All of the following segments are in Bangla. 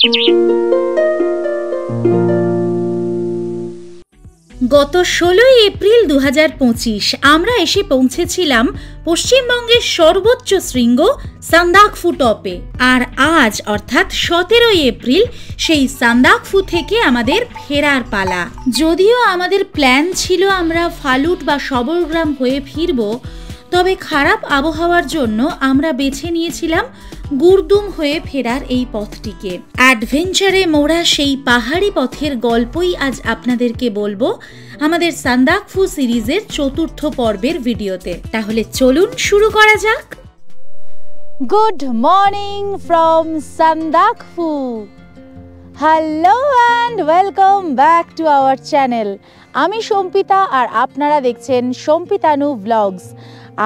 গত 16 এপ্রিল 2025 আমরা এসে পৌঁছেছিলাম পশ্চিমবঙ্গের সর্বোচ্চ শৃঙ্গ সান্দাকফু টপে। আর আজ অর্থাৎ 17 এপ্রিল সেই সান্দাকফু থেকে আমাদের ফেরার পালা। যদিও আমাদের প্ল্যান ছিল আমরা ফালুট বা সবরগ্রাম হয়ে ফিরব, তবে খারাপ আবহাওয়ার জন্য আমরা বেছে নিয়েছিলাম গুরদুম হয়ে ফেরার এই পথটিকে। অ্যাডভেঞ্চারে মোড়া সেই পাহাড়ি পথের গল্পই আজ আপনাদেরকে বলবো আমাদের সান্দাকফু সিরিজের 4র্থ পর্বের ভিডিওতে। তাহলে চলুন শুরু করা যাক। Good morning from Sandakphu. Hello and welcome back to our channel. আমি সম্পিতা আর আপনারা দেখছেন সম্পিতানু ব্লগস।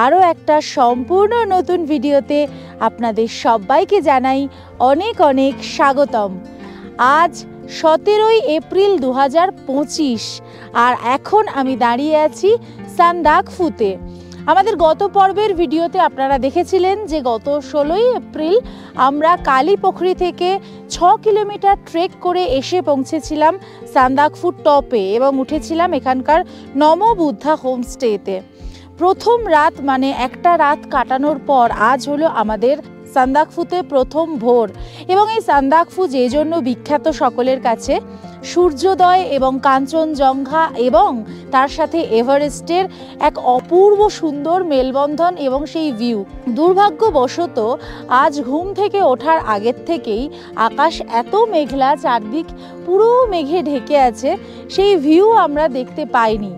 আরও একটা সম্পূর্ণ নতুন ভিডিওতে আপনাদের সবাইকে জানাই অনেক অনেক স্বাগতম। আজ 17 এপ্রিল 2025 আর এখন আমি দাঁড়িয়ে আছি সান্দাকফুতে। আমাদের গত পর্বের ভিডিওতে আপনারা দেখেছিলেন যে গত 16 এপ্রিল আমরা কালীপুখুরি থেকে 6 কিলোমিটার ট্রেক করে এসে পৌঁছেছিলাম সান্দাকফু টপে এবং উঠেছিলাম এখানকার নমবুদ্ধা হোমস্টেতে। প্রথম রাত মানে একটা রাত কাটানোর পর আজ হলো আমাদের সান্দাকফুতে প্রথম ভোর। এবং এই সান্দাকফু যে জন্য বিখ্যাত সকলের কাছে, সূর্যোদয় এবং কাঞ্চনজঙ্ঘা এবং তার সাথে এভারেস্টের এক অপূর্ব সুন্দর মেলবন্ধন এবং সেই ভিউ। দুর্ভাগ্যবশত আজ ঘুম থেকে ওঠার আগের থেকেই আকাশ এত মেঘলা, চারদিক পুরো মেঘে ঢেকে আছে, সেই ভিউ আমরা দেখতে পাইনি।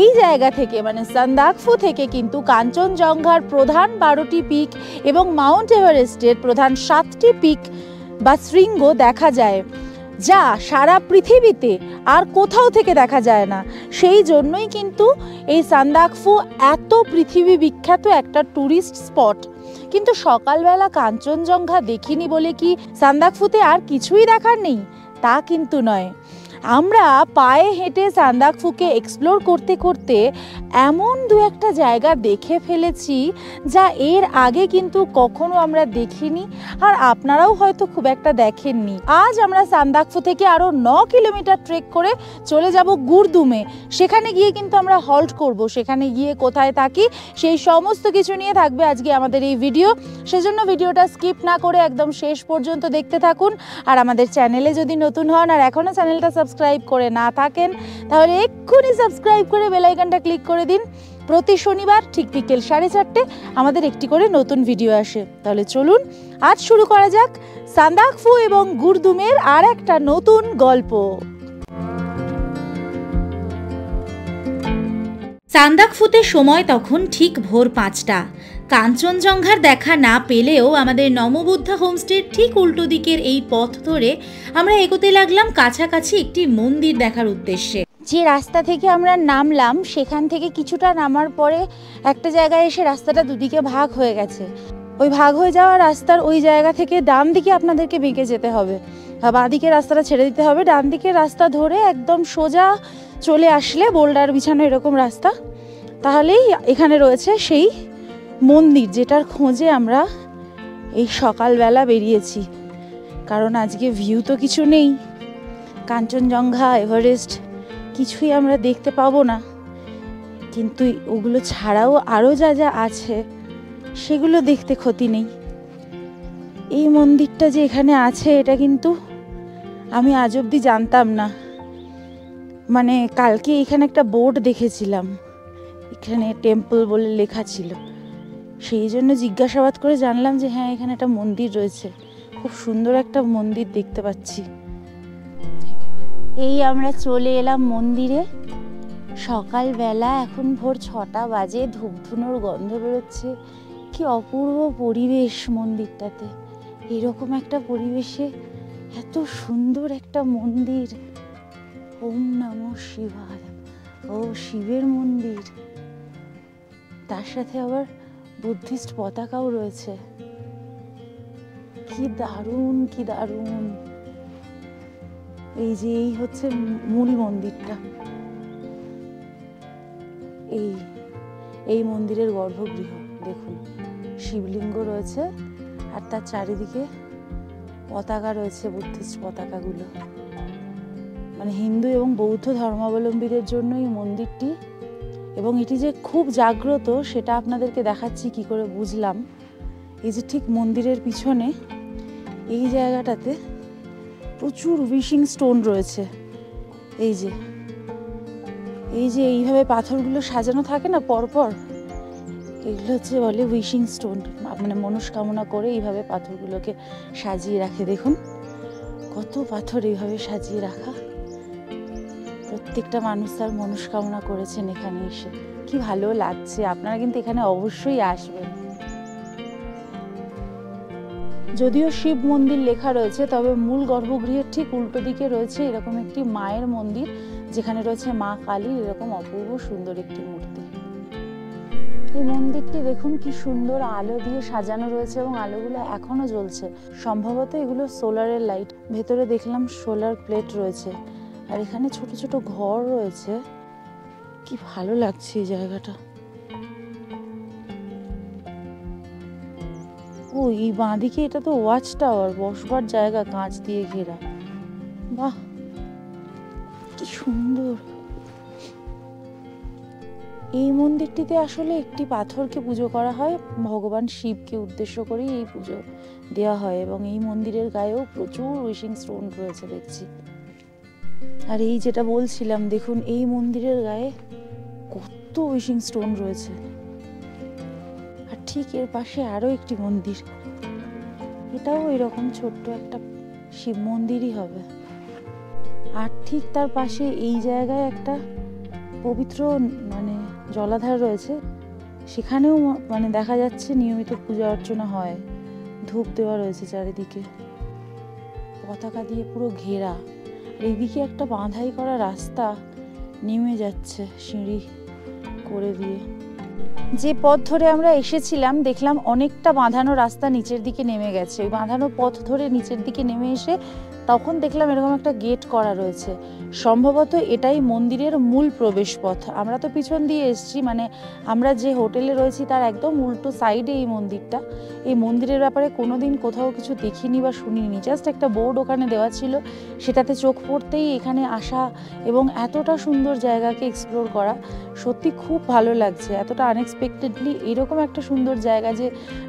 এই জায়গা থেকে মানে সান্দাকফু থেকে কিন্তু কাঞ্চনজঙ্ঘার প্রধান 12টি পিক এবং মাউন্ট এভারেস্টের প্রধান 7টি পিক বা শৃঙ্গ দেখা যায়, যা সারা পৃথিবীতে আর কোথাও থেকে দেখা যায় না। সেই জন্যই কিন্তু এই সান্দাকফু এত পৃথিবী বিখ্যাত একটা ট্যুরিস্ট স্পট। কিন্তু সকালবেলা কাঞ্চনজঙ্ঘা দেখিনি বলে কি সান্দাকফুতে আর কিছুই দেখার নেই? তা কিন্তু নয়। আমরা পায়ে হেঁটে সান্দাকফুকে এক্সপ্লোর করতে করতে এমন দু একটা জায়গা দেখে ফেলেছি যা এর আগে কিন্তু কখনো আমরা দেখিনি, আর আপনারাও হয়তো খুব একটা দেখেননি। আজ আমরা সান্দাকফু থেকে আরও 9 কিলোমিটার ট্রেক করে চলে যাব গুরদুমে। সেখানে গিয়ে কিন্তু আমরা হল্ট করব। সেখানে গিয়ে কোথায় থাকি সেই সমস্ত কিছু নিয়ে থাকবে আজকে আমাদের এই ভিডিও। সেজন্য ভিডিওটা স্কিপ না করে একদম শেষ পর্যন্ত দেখতে থাকুন। আর আমাদের চ্যানেলে যদি নতুন হন আর এখনও চ্যানেলটা সাবস্ক্রাইব করে না থাকেন তাহলে এক্ষুনি সাবস্ক্রাইব করে বেল আইকনটা ক্লিক করে দিন। প্রতি শনিবার ঠিক বিকেল 4:30 আমাদের একটি করে নতুন ভিডিও আসে। তাহলে চলুন আজ শুরু করা যাক সান্দাকফু এবং গুরদুমের আর একটা নতুন গল্প। সান্দাকফুতে সময় তখন ঠিক ভোর 5টা। কাঞ্চনজঙ্ঘার দেখা না পেলেও আমাদের নমবুদ্ধা হোমস্টের ঠিক উল্টো দিকের এই পথ ধরে আমরা এগোতে লাগলাম কাছাকাছি একটি মন্দির দেখার উদ্দেশ্যে। যে রাস্তা থেকে আমরা নামলাম সেখান থেকে কিছুটা নামার পরে একটা জায়গায় এসে রাস্তাটা দুদিকে ভাগ হয়ে গেছে। ওই ভাগ হয়ে যাওয়া রাস্তার ওই জায়গা থেকে ডান দিকে আপনাদেরকে বেঁকে যেতে হবে, বাঁ দিকে রাস্তাটা ছেড়ে দিতে হবে। ডান দিকের রাস্তা ধরে একদম সোজা চলে আসলে বোল্ডার বিছানো এরকম রাস্তা, তাহলেই এখানে রয়েছে সেই মন্দির যেটার খোঁজে আমরা এই সকালবেলা বেরিয়েছি। কারণ আজকে ভিউ তো কিছু নেই, কাঞ্চনজঙ্ঘা এভারেস্ট কিছুই আমরা দেখতে পাবো না, কিন্তু ওগুলো ছাড়াও আরও যা যা আছে সেগুলো দেখতে ক্ষতি নেই। এই মন্দিরটা যে এখানে আছে এটা কিন্তু আমি আজ অবধি জানতাম না। মানে কালকে এখানে একটা বোর্ড দেখেছিলাম, এখানে টেম্পল বলে লেখা ছিল, সেই জন্য জিজ্ঞাসাবাদ করে জানলাম যে হ্যাঁ এখানে একটা মন্দির রয়েছে। খুব সুন্দর একটা মন্দির দেখতে পাচ্ছি। এই আমরা চলে এলাম মন্দিরে সকালবেলা। এখন ভোর 6টা বাজে, ধূপধুনোর গন্ধ বেরোচ্ছে। কি অপূর্ব পরিবেশ মন্দিরটাতে। এরকম একটা পরিবেশে এত সুন্দর একটা মন্দির। ওম নমঃ শিবায়, ও শিবের মন্দির, তার সাথে আবার বুদ্ধিস্ট পতাকাও রয়েছে। কি দারুণ, কি দারুণ। এই যে এই হচ্ছে মূল মন্দিরটা, এই মন্দিরের গর্ভগৃহ। দেখুন শিবলিঙ্গ রয়েছে আর তার চারিদিকে পতাকা রয়েছে, বুদ্ধিস্ট পতাকাগুলো, মানে হিন্দু এবং বৌদ্ধ ধর্মাবলম্বীদের জন্য এই মন্দিরটি। এবং এটি যে খুব জাগ্রত সেটা আপনাদেরকে দেখাচ্ছি কি করে বুঝলাম। এই যে ঠিক মন্দিরের পিছনে এই জায়গাটাতে প্রচুর উইশিং স্টোন রয়েছে। এই যে এইভাবে পাথরগুলো সাজানো থাকে না পরপর, এগুলো হচ্ছে বলে উইশিং স্টোন, মানে মনস্কামনা করে এইভাবে পাথরগুলোকে সাজিয়ে রাখে। দেখুন কত পাথর এইভাবে সাজিয়ে রাখা, প্রত্যেকটা মানুষ তার মনস্কামনা করেছেন এখানে এসে। কি ভালো লাগছে, আপনারা কিন্তু এখানে অবশ্যই আসবেন। যদিও শিব মন্দির লেখা রয়েছে, তবে মূল গর্ভগৃহের ঠিক উল্টো দিকে রয়েছে এরকম একটি মায়ের মন্দির, যেখানে রয়েছে মা কালীর এরকম অপূর্ব সুন্দর একটি মূর্তি। এই মন্দিরটি দেখুন কি সুন্দর আলো দিয়ে সাজানো রয়েছে এবং আলোগুলো এখনো জ্বলছে। সম্ভবত এগুলো সোলারের লাইট। ভেতরে দেখলাম সোলার প্লেট রয়েছে, আর এখানে ছোট ছোট ঘর রয়েছে। কি ভালো লাগছে এই জায়গাটা। ও এই বাঁদিকে এটা তো ওয়াচ টাওয়ার, বসবার জায়গা, কাঁচ দিয়ে ঘেরা। বাহ কি সুন্দর। এই মন্দিরটিতে আসলে একটি পাথরকে পুজো করা হয়, ভগবান শিবকে উদ্দেশ্য করেই এই পুজো দেওয়া হয়। এবং এই মন্দিরের গায়েও প্রচুর উইশিং স্টোন রয়েছে দেখছি। আর এই যেটা বলছিলাম, দেখুন এই মন্দিরের গায়ে কত উইশিং স্টোন রয়েছে। আর ঠিক এর পাশে আরো একটি মন্দির, এটাও এরকম ছোট্ট একটা শিব মন্দিরই হবে। আর ঠিক তার পাশে এই জায়গায় একটা পবিত্র মানে জলাধার রয়েছে, সেখানেও মানে দেখা যাচ্ছে নিয়মিত পূজা অর্চনা হয়। ধূপ দেওয়া রয়েছে চারিদিকে, পতাকা দিয়ে পুরো ঘেরা। এইদিকে একটা বাঁধাই করা রাস্তা নেমে যাচ্ছে সিঁড়ি করে দিয়ে। যে পথ ধরে আমরা এসেছিলাম দেখলাম অনেকটা বাঁধানো রাস্তা নিচের দিকে নেমে গেছে। ওই বাঁধানো পথ ধরে নিচের দিকে নেমে এসে তখন দেখলাম এরকম একটা গেট করা রয়েছে। সম্ভবত এটাই মন্দিরের মূল প্রবেশ পথ। আমরা তো পিছন দিয়ে এসেছি, মানে আমরা যে হোটেলে রয়েছি তার একদম উল্টো সাইডে এই মন্দিরটা। এই মন্দিরের ব্যাপারে কোনোদিন কোথাও কিছু দেখিনি বা শুনিনি, জাস্ট একটা বোর্ড ওখানে দেওয়া ছিল, সেটাতে চোখ পড়তেই এখানে আসা এবং এতটা সুন্দর জায়গাকে এক্সপ্লোর করা সত্যি খুব ভালো লাগছে। এতটা আনএক্সপেক্টেডলি এরকম একটা সুন্দর জায়গা যে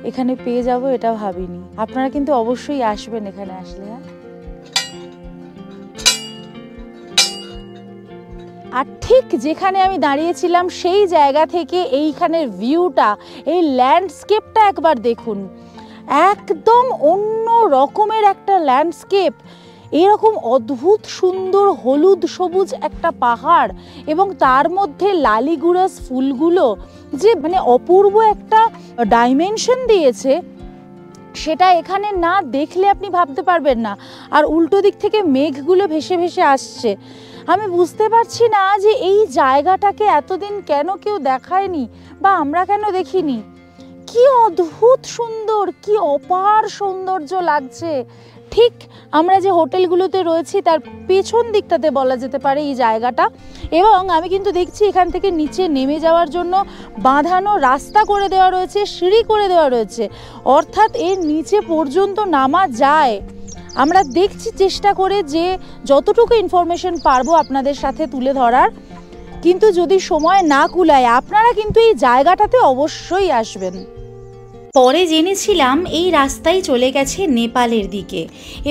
এখানে পেয়ে যাব এটা ভাবিনি। আপনারা কিন্তু অবশ্যই আসবেন এখানে আসলে। হ্যাঁ, আর ঠিক যেখানে আমি দাঁড়িয়েছিলাম সেই জায়গা থেকে এইখানের ভিউটা, এই ল্যান্ডস্কেপটা একবার দেখুন। একদম অন্য রকমের একটা ল্যান্ডস্কেপ, এরকম অদ্ভুত সুন্দর হলুদ সবুজ একটা পাহাড় এবং তার মধ্যে লালিগুড়াস ফুলগুলো যে মানে অপূর্ব একটা ডাইমেনশন দিয়েছে, সেটা এখানে না দেখলে আপনি ভাবতে পারবেন না। আর উল্টো দিক থেকে মেঘগুলো ভেসে ভেসে আসছে। আমি বুঝতে পারছি না যে এই জায়গাটাকে এতদিন কেন কেউ দেখায়নি বা আমরা কেন দেখিনি। কি অদ্ভুত সুন্দর, কি অপার সৌন্দর্য লাগছে। ঠিক আমরা যে হোটেলগুলোতে রয়েছি তার পেছন দিকটাতে বলা যেতে পারে এই জায়গাটা। এবং আমি কিন্তু দেখছি এখান থেকে নিচে নেমে যাওয়ার জন্য বাঁধানো রাস্তা করে দেওয়া রয়েছে, সিঁড়ি করে দেওয়া রয়েছে, অর্থাৎ এর নিচে পর্যন্ত নামা যায়। আমরা দেখছি চেষ্টা করে যে যতটুকু ইনফরমেশন পারবো আপনাদের সাথে তুলে ধরার, কিন্তু যদি সময় না কুলায় আপনারা কিন্তু এই জায়গাটাতে অবশ্যই আসবেন। পরে জেনেছিলাম এই রাস্তাই চলে গেছে নেপালের দিকে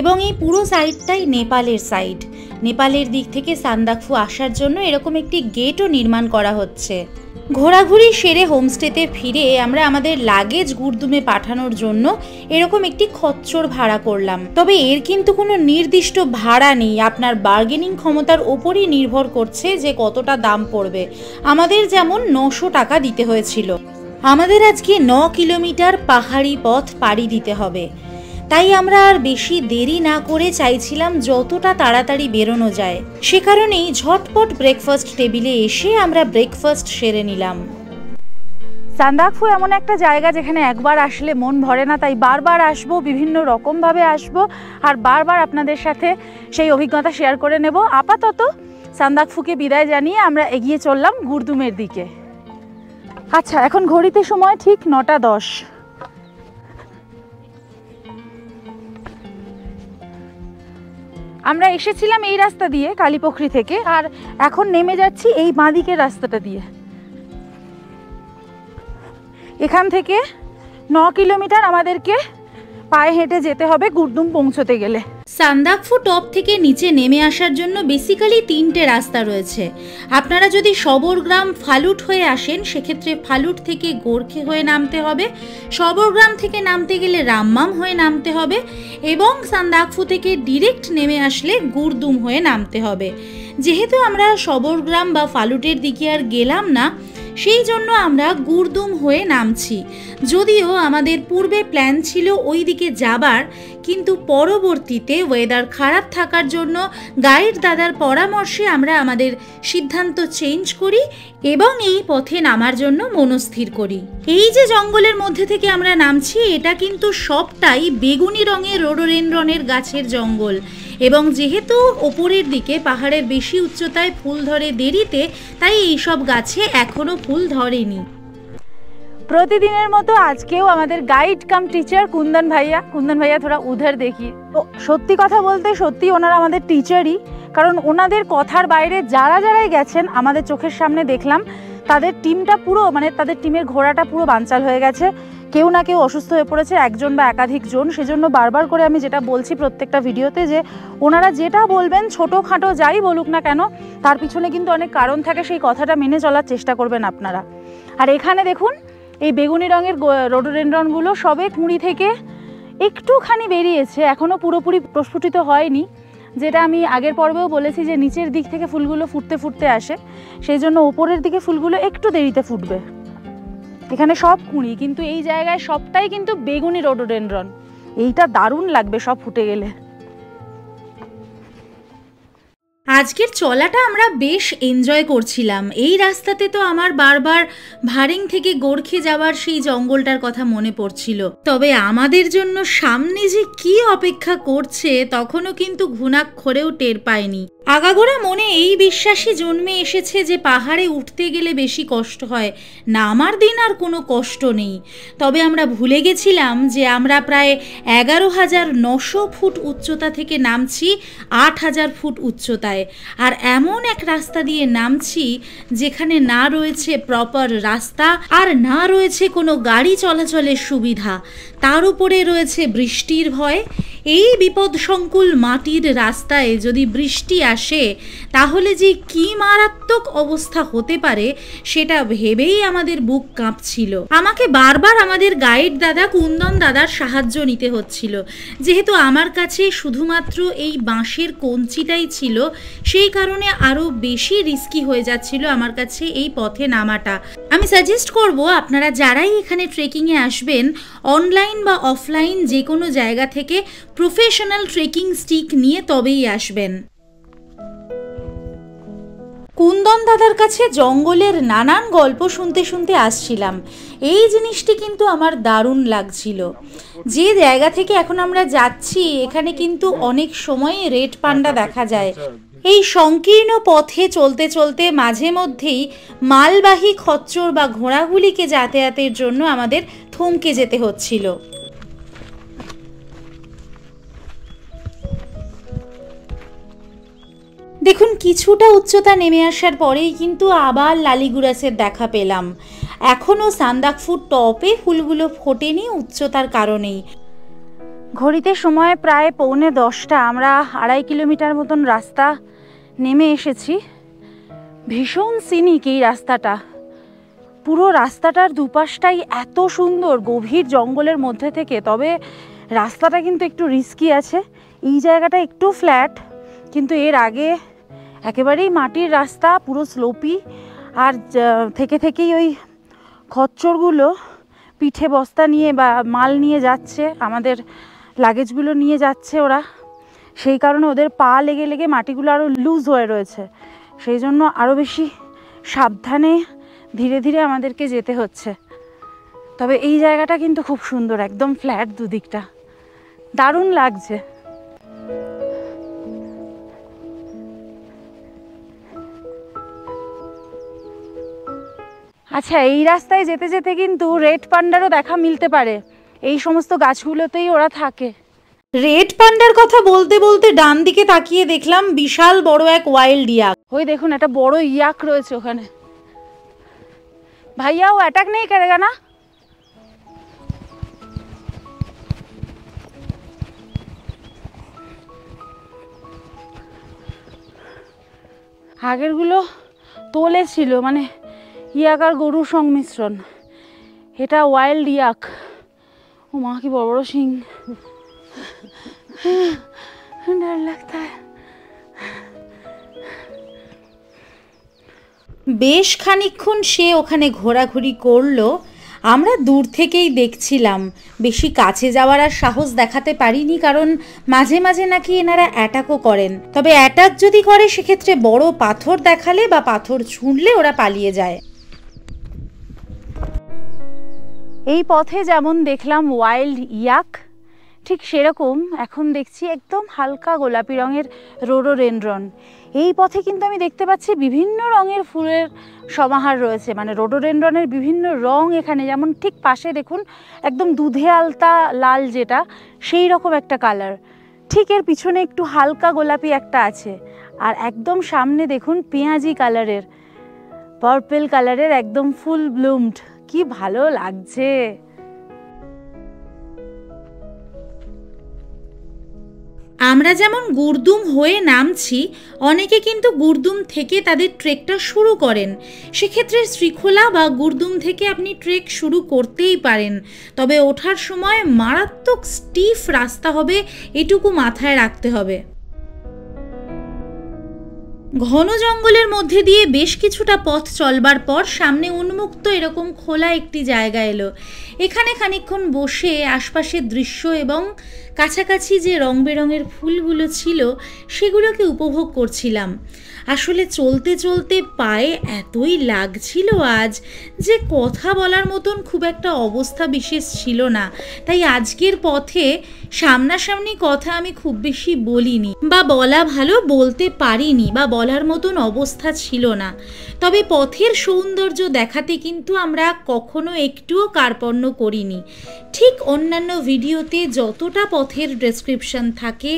এবং এই পুরো সাইডটাই নেপালের সাইড। নেপালের দিক থেকে সান্দাকফু আসার জন্য এরকম একটি গেটও নির্মাণ করা হচ্ছে। ঘোরাঘুরি সেরে হোমস্টেতে ফিরে আমরা আমাদের লাগেজ গুরদুমে পাঠানোর জন্য এরকম একটি খচ্চর ভাড়া করলাম। তবে এর কিন্তু কোনো নির্দিষ্ট ভাড়া নেই, আপনার বার্গেনিং ক্ষমতার ওপরই নির্ভর করছে যে কতটা দাম পড়বে। আমাদের যেমন 900 টাকা দিতে হয়েছিল। আমাদের আজকে 9 কিলোমিটার পাহাড়ি পথ পাড়ি দিতে হবে, তাই আমরা আর বেশি দেরি না করে চাইছিলাম যতটা তাড়াতাড়ি বেরোনো যায়। সে কারণেই ঝটপট ব্রেকফাস্ট টেবিলে এসে আমরা ব্রেকফাস্ট সেরে নিলাম। সান্দাকফু এমন একটা জায়গা যেখানে একবার আসলে মন ভরে না, তাই বারবার আসবো, বিভিন্ন রকমভাবে আসবো আর বারবার আপনাদের সাথে সেই অভিজ্ঞতা শেয়ার করে নেব। আপাতত সান্দাকফুকে বিদায় জানিয়ে আমরা এগিয়ে চললাম গুরদুমের দিকে। আচ্ছা, এখন ঘড়িতে সময় ঠিক 9টা 10। আমরা এসেছিলাম এই রাস্তা দিয়ে কালীপুখরি থেকে, আর এখন নেমে যাচ্ছি এই বাঁদিকের রাস্তাটা দিয়ে। এখান থেকে 9 কিলোমিটার আমাদেরকে পায়ে হেঁটে যেতে হবে গুরদুম পৌঁছতে গেলে। সান্দাকফু টপ থেকে নিচে নেমে আসার জন্য বেসিক্যালি 3টে রাস্তা রয়েছে। আপনারা যদি সবরগ্রাম ফালুট হয়ে আসেন সেক্ষেত্রে ফালুট থেকে গোর্খে হয়ে নামতে হবে, সবরগ্রাম থেকে নামতে গেলে রামমাম হয়ে নামতে হবে, এবং সান্দাকফু থেকে ডিরেক্ট নেমে আসলে গুরদুম হয়ে নামতে হবে। যেহেতু আমরা সবরগ্রাম বা ফালুটের দিকে আর গেলাম না, সেই জন্য আমরা গুরদুম হয়ে নামছি। যদিও আমাদের পূর্বে প্ল্যান ছিল ওই দিকে যাবার, কিন্তু পরবর্তীতে ওয়েদার খারাপ থাকার জন্য গাইড দাদার পরামর্শে আমরা আমাদের সিদ্ধান্ত চেঞ্জ করি এবং এই পথে নামার জন্য মনস্থির করি। এই যে জঙ্গলের মধ্যে থেকে আমরা নামছি, এটা কিন্তু সবটাই বেগুনি রঙের রোডোডেনড্রনের গাছের জঙ্গল, এবং যেহেতু ওপরের দিকে পাহাড়ের বেশি উচ্চতায় ফুল ধরে দেরিতে, তাই এইসব গাছে এখনো ফুল ধরেনি। প্রতিদিনের মতো আজকেও আমাদের গাইড কাম টিচার কুন্দন ভাইয়া থোড়া উধার দেখি। তো সত্যি কথা বলতে সত্যি ওনারা আমাদের টিচারই, কারণ ওনাদের কথার বাইরে যারাই গেছেন আমাদের চোখের সামনে দেখলাম তাদের টিমটা পুরো, মানে তাদের টিমের ঘোড়াটা পুরো বানচাল হয়ে গেছে। কেউ না কেউ অসুস্থ হয়ে পড়েছে, একজন বা একাধিক জন। সেজন্য বারবার করে আমি যেটা বলছি প্রত্যেকটা ভিডিওতে, যে ওনারা যেটা বলবেন ছোটোখাটো যাই বলুক না কেন, তার পিছনে কিন্তু অনেক কারণ থাকে, সেই কথাটা মেনে চলার চেষ্টা করবেন আপনারা। আর এখানে দেখুন এই বেগুনি রঙের রোডোডেনড্রনগুলো সবে কুঁড়ি থেকে একটুখানি বেরিয়েছে, এখনও পুরোপুরি প্রস্ফুটিত হয়নি। যেটা আমি আগের পর্বেও বলেছি যে নিচের দিক থেকে ফুলগুলো ফুটতে আসে, সেই জন্য ওপরের দিকে ফুলগুলো একটু দেরিতে ফুটবে। এখানে সব কুঁড়ি, কিন্তু এই জায়গায় সবটাই কিন্তু বেগুনি রোডোডেনড্রন। এইটা দারুণ লাগবে সব ফুটে গেলে। আজকের চলাটা আমরা বেশ এনজয় করছিলাম। এই রাস্তাতে তো আমার বারবার ভারেং থেকে গোর্খে যাওয়ার সেই জঙ্গলটার কথা মনে পড়ছিল। তবে আমাদের জন্য সামনে যে কি অপেক্ষা করছে তখনও কিন্তু ঘুণাক্ষরেও টের পাইনি। আগাগোড়া মনে এই বিশ্বাসই জন্মে এসেছে যে পাহাড়ে উঠতে গেলে বেশি কষ্ট হয়, নামার দিন আর কোনো কষ্ট নেই। তবে আমরা ভুলে গেছিলাম যে আমরা প্রায় 11,900 ফুট উচ্চতা থেকে নামছি 8,000 ফুট উচ্চতায়, আর এমন এক রাস্তা দিয়ে নামছি যেখানে না রয়েছে প্রপার রাস্তা আর না রয়েছে কোনো গাড়ি চলাচলের সুবিধা, তার উপরে রয়েছে বৃষ্টির ভয়। এই বিপদসংকুল মাটির রাস্তায় যদি বৃষ্টি আসে তাহলে যে কি মারাত্মক অবস্থা হতে পারে সেটা ভেবেই আমাদের বুক কাঁপছিল। আমাকে বারবার আমাদের গাইড দাদা কুন্দন দাদার সাহায্য নিতে হচ্ছিল, যেহেতু আমার কাছে শুধুমাত্র এই বাঁশের কঞ্চিটাই ছিল, সেই কারণে আরও বেশি রিস্কি হয়ে যাচ্ছিল আমার কাছে এই পথে নামাটা। আমি সাজেস্ট করব আপনারা যারাই এখানে ট্রেকিংয়ে আসবেন, অনলাইন বা অফলাইন যে কোনো জায়গা থেকে প্রফেশনাল ট্রেকিং স্টিক নিয়ে তবেই আসবেন। কুন্দন দাদার কাছে জঙ্গলের নানান গল্প শুনতে শুনতে আসছিলাম। এই জিনিসটি কিন্তু আমার দারুণ লাগছিল। যে জায়গা থেকে এখন আমরা যাচ্ছি এখানে কিন্তু অনেক সময় রেড পান্ডা দেখা যায়। এই সংকীর্ণ পথে চলতে চলতে মাঝে মধ্যেই মালবাহী খচ্চর বা ঘোড়াগুলিকে যাতায়াতের জন্য আমাদের থমকে যেতে হচ্ছিল। দেখুন কিছুটা উচ্চতা নেমে আসার পরেই কিন্তু আবার লালিগুরাসের দেখা পেলাম। এখনও সান্দাকফু টপে ফুলগুলো ফোটেনি উচ্চতার কারণেই। ঘড়িতে সময় প্রায় 9:45। আমরা 2.5 কিলোমিটার মতন রাস্তা নেমে এসেছি। ভীষণ সিনিক এই রাস্তাটা, পুরো রাস্তাটার দুপাশটাই এত সুন্দর গভীর জঙ্গলের মধ্যে থেকে। তবে রাস্তাটা কিন্তু একটু রিস্কি আছে। এই জায়গাটা একটু ফ্ল্যাট, কিন্তু এর আগে একেবারেই মাটির রাস্তা, পুরো স্লোপি। আর থেকেই ওই খচ্চরগুলো পিঠে বস্তা নিয়ে বা মাল নিয়ে যাচ্ছে, আমাদের লাগেজগুলো নিয়ে যাচ্ছে ওরা। সেই কারণে ওদের পা লেগে লেগে মাটিগুলো আরও লুজ হয়ে রয়েছে, সেই জন্য আরও বেশি সাবধানে ধীরে ধীরে আমাদেরকে যেতে হচ্ছে। তবে এই জায়গাটা কিন্তু খুব সুন্দর, একদম ফ্ল্যাট দুদিকটা, দারুণ লাগছে। আচ্ছা, এই রাস্তায় যেতে যেতে কিন্তু রেড পান্ডারও দেখা মিলতে পারে। এই সমস্ত গাছগুলোতেই ওরা থাকে। রেড পান্ডার কথা বলতে বলতে ডান দিকে তাকিয়ে দেখলাম বিশাল বড় এক ওয়াইল্ড ইয়াক। ওই দেখুন একটা বড় ইয়াক রয়েছে ওখানে। ভাইয়া ও অ্যাটাক নেই করেগা না? আগেরগুলো তোলে ছিল, মানে ইয়াক আর গরুর সংমিশ্রণ। এটা ওয়াইল্ড ইয়াক। ও মা কি বড় বড় শিং, ডর লাগতা হ্যায়। বেশ খানিকক্ষণ সে ওখানে ঘোরাঘুরি করলো। আমরা দূর থেকেই দেখছিলাম, বেশি কাছে যাওয়ার আর সাহস দেখাতে পারিনি, কারণ মাঝে মাঝে নাকি এনারা অ্যাটাকও করেন। তবে অ্যাটাক যদি করে সেক্ষেত্রে বড় পাথর দেখালে বা পাথর ছুঁড়লে ওরা পালিয়ে যায়। এই পথে যেমন দেখলাম ওয়াইল্ড ইয়াক, ঠিক সেরকম এখন দেখছি একদম হালকা গোলাপি রঙের রোডোডেনড্রন। এই পথে কিন্তু আমি দেখতে পাচ্ছি বিভিন্ন রঙের ফুলের সমাহার রয়েছে, মানে রোডোডেনড্রনের বিভিন্ন রং এখানে। যেমন ঠিক পাশে দেখুন একদম দুধে আলতা লাল, যেটা সেই রকম একটা কালার। ঠিক এর পিছনে একটু হালকা গোলাপি একটা আছে, আর একদম সামনে দেখুন পেঁয়াজি কালারের, পার্পল কালারের একদম ফুল ব্লুমড। কি ভালো লাগছে। আমরা যেমন গুরদুম হয়ে নামছি, অনেকে কিন্তু গুরদুম থেকে তাদের ট্রেকটা শুরু করেন। সেক্ষেত্রে শ্রীখোলা বা গুরদুম থেকে আপনি ট্রেক শুরু করতেই পারেন, তবে ওঠার সময় মারাত্মক স্টিফ রাস্তা হবে, এটুকু মাথায় রাখতে হবে। ঘন জঙ্গলের মধ্যে দিয়ে বেশ কিছুটা পথ চলবার পর সামনে উন্মুক্ত এরকম খোলা একটি জায়গা এলো। এখানে খানিকক্ষণ বসে আশপাশের দৃশ্য এবং কাছাকাছি যে রং বেরঙের ফুলগুলো ছিল সেগুলোকে উপভোগ করছিলাম। আসলে চলতে চলতে পায়ে এতই লাগছিল আজ যে কথা বলার মতন খুব একটা অবস্থা বিশেষ ছিল না। তাই আজকের পথে সামনাসামনি কথা আমি খুব বেশি বলিনি, বা বলা ভালো বলতে পারিনি, বা বলার মতন অবস্থা ছিল না। তবে পথের সৌন্দর্য দেখাতে কিন্তু আমরা কখনো একটুও কার্পণ্য করিনি। ঠিক অন্যান্য ভিডিওতে যতটা পথের ডেসক্রিপশন থাকে,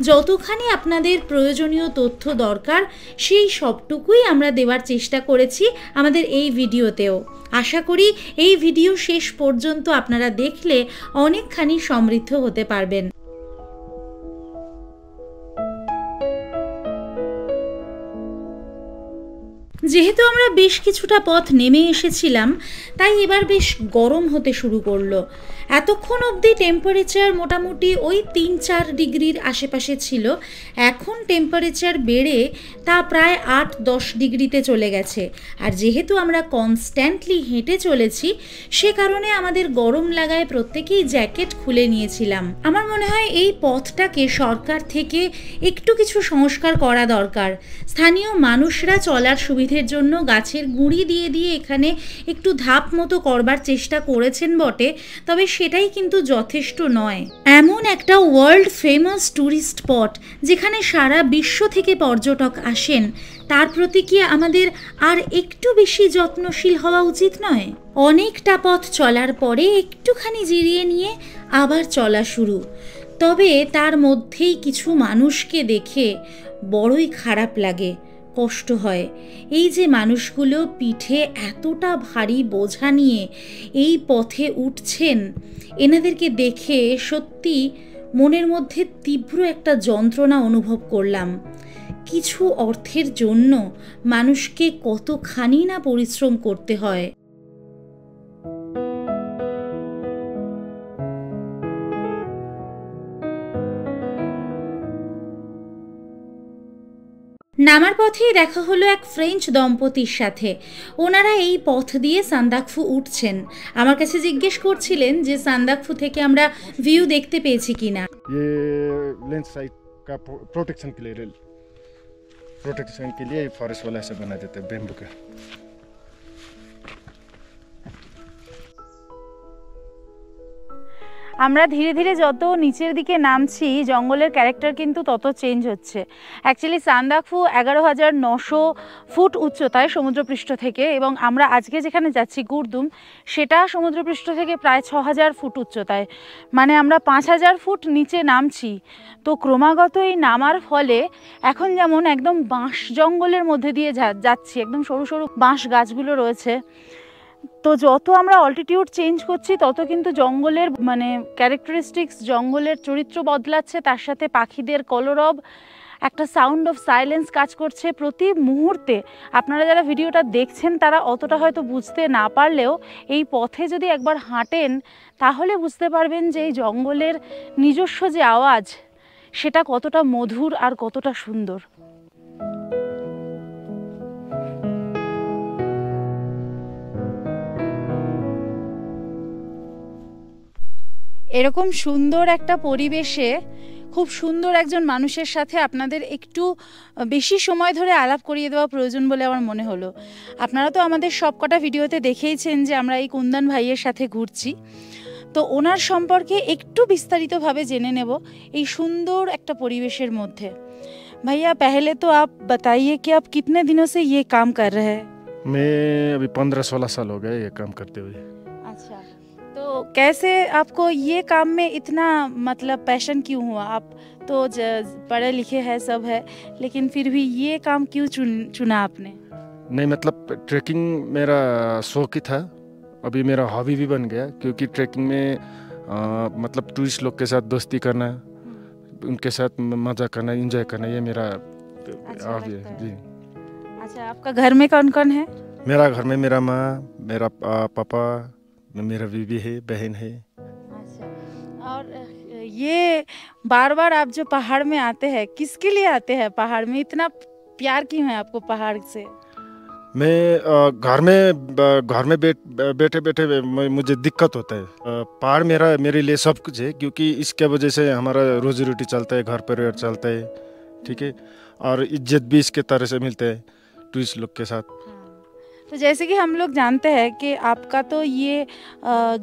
যতখানি আপনাদের প্রয়োজনীয় তথ্য দরকার, সেই সবটুকুই আমরা দেওয়ার চেষ্টা করেছি আমাদের এই ভিডিওতেও। আশা করি এই ভিডিও শেষ পর্যন্ত আপনারা দেখলে অনেকখানি সমৃদ্ধ হতে পারবেন। যেহেতু আমরা বেশ কিছুটা পথ নেমে এসেছিলাম, তাই এবার বেশ গরম হতে শুরু করলো। এতক্ষণ অবধি টেম্পারেচার মোটামুটি ওই 3-4 ডিগ্রির আশেপাশে ছিল। এখন টেম্পারেচার বেড়ে তা প্রায় 8-10 ডিগ্রিতে চলে গেছে। আর যেহেতু আমরা কনস্ট্যান্টলি হেঁটে চলেছি, সে কারণে আমাদের গরম লাগায় প্রত্যেকেই জ্যাকেট খুলে নিয়েছিলাম। আমার মনে হয় এই পথটাকে সরকার থেকে একটু কিছু সংস্কার করা দরকার। স্থানীয় মানুষরা চলার সুবিধের জন্য গাছের গুঁড়ি দিয়ে দিয়ে এখানে একটু ধাপ মতো করবার চেষ্টা করেছেন বটে, তবে সেটাই কিন্তু যথেষ্ট নয়। এমন একটা ওয়ার্ল্ড ফেমাস ট্যুরিস্ট স্পট যেখানে সারা বিশ্ব থেকে পর্যটক আসেন, তার প্রতি কি আমাদের আর একটু বেশি যত্নশীল হওয়া উচিত নয়? অনেকটা পথ চলার পরে একটুখানি জিরিয়ে নিয়ে আবার চলা শুরু। তবে তার মধ্যেই কিছু মানুষকে দেখে বড়ই খারাপ লাগে, কষ্ট হয়। এই যে মানুষগুলো পিঠে এতটা ভারী বোঝা নিয়ে এই পথে উঠছেন, এনাদেরকে দেখে সত্যি মনের মধ্যে তীব্র একটা যন্ত্রণা অনুভব করলাম। কিছু অর্থের জন্য মানুষকে কতখানি না পরিশ্রম করতে হয়। নামার পথেই দেখা হলো এক ফ্রেঞ্চ দম্পতির সাথে। ওনারা এই পথ দিয়ে সান্দাকফু উঠছেন। আমার কাছে জিজ্ঞেস করছিলেন যে সান্দাকফু থেকে আমরা ভিউ দেখতে পেয়েছি কিনা। लैंडस्लाइड का प्रोटेक्शन के लिए, रेल प्रोटेक्शन के लिए फॉरेस्ट वाला ऐसे बना देते हैं बेम्बू का। আমরা ধীরে ধীরে যত নিচের দিকে নামছি জঙ্গলের ক্যারেক্টার কিন্তু তত চেঞ্জ হচ্ছে। অ্যাকচুয়ালি সান্দাকফু 11,900 ফুট উচ্চতায় সমুদ্রপৃষ্ঠ থেকে, এবং আমরা আজকে যেখানে যাচ্ছি গুরদুম, সেটা সমুদ্রপৃষ্ঠ থেকে প্রায় 6,000 ফুট উচ্চতায়, মানে আমরা 5,000 ফুট নিচে নামছি। তো ক্রমাগত এই নামার ফলে এখন যেমন একদম বাঁশ জঙ্গলের মধ্যে দিয়ে যাচ্ছি, একদম সরু সরু বাঁশ গাছগুলো রয়েছে। তো যত আমরা অল্টিটিউড চেঞ্জ করছি তত কিন্তু জঙ্গলের মানে ক্যারেক্টারিস্টিক্স, জঙ্গলের চরিত্র বদলাচ্ছে, তার সাথে পাখিদের কলরব, একটা সাউন্ড অফ সাইলেন্স কাজ করছে প্রতি মুহূর্তে। আপনারা যারা ভিডিওটা দেখছেন তারা অতটা হয়তো বুঝতে না পারলেও এই পথে যদি একবার হাঁটেন তাহলে বুঝতে পারবেন যে এই জঙ্গলের নিজস্ব যে আওয়াজ সেটা কতটা মধুর আর কতটা সুন্দর। এরকম সুন্দর একটা পরিবেশে খুব সুন্দর একজন মানুষের সাথে আপনাদের একটু বেশি সময় ধরে আলাপ করিয়ে দেওয়া প্রয়োজন বলে আমার মনে হলো। আপনারা তো আমাদের সবকটা ভিডিওতে দেখেইছেন যে আমরা এই কুন্দন ভাইয়ের সাথে ঘুরছি, তো ওনার সম্পর্কে একটু বিস্তারিতভাবে জেনে নেব এই সুন্দর একটা পরিবেশের মধ্যে। भैया पहले तो आप बताइए कि आप कितने दिनों से ये काम कर रहे हैं? मैं अभी 15-16 साल हो गए ये काम करते हुए। अच्छा, तो कैसे आपको ये काम में इतना मतलब पैशन क्यों हुआ? आप तो पढ़े लिखे हैं, सब है, लेकिन फिर भी ये काम क्यों चुना आपने? नहीं मतलब ट्रैकिंग मेरा शौक ही था, अभी मेरा हॉबी भी बन गया, क्योंकि ट्रैकिंग में मतलब टूरिस्ट लोग के साथ दोस्ती करना, उनके साथ मज़ा करना, एंजॉय करना, ये मेरा हॉबी है जी। अच्छा, आपका घर में कौन कौन है? मेरा घर में मेरा माँ, मेरा पापा, मेरा बीवी है, बहन है। अच्छा, और ये बार बार आप जो पहाड़ में आते हैं, किसके लिए आते हैं? पहाड़ में इतना प्यार क्यों है आपको पहाड़ से? मैं घर में बैठे बैठे मुझे दिक्कत होता है। पहाड़ मेरे लिए सब कुछ है, क्योंकि इसके वजह से हमारा रोजी रोटी चलता है, घर परिवार चलता है, ठीक है, और इज्जत भी इसके तरह से मिलता है टूरिस्ट लोग के साथ। तो जैसे कि हम लोग जानते हैं कि आपका तो ये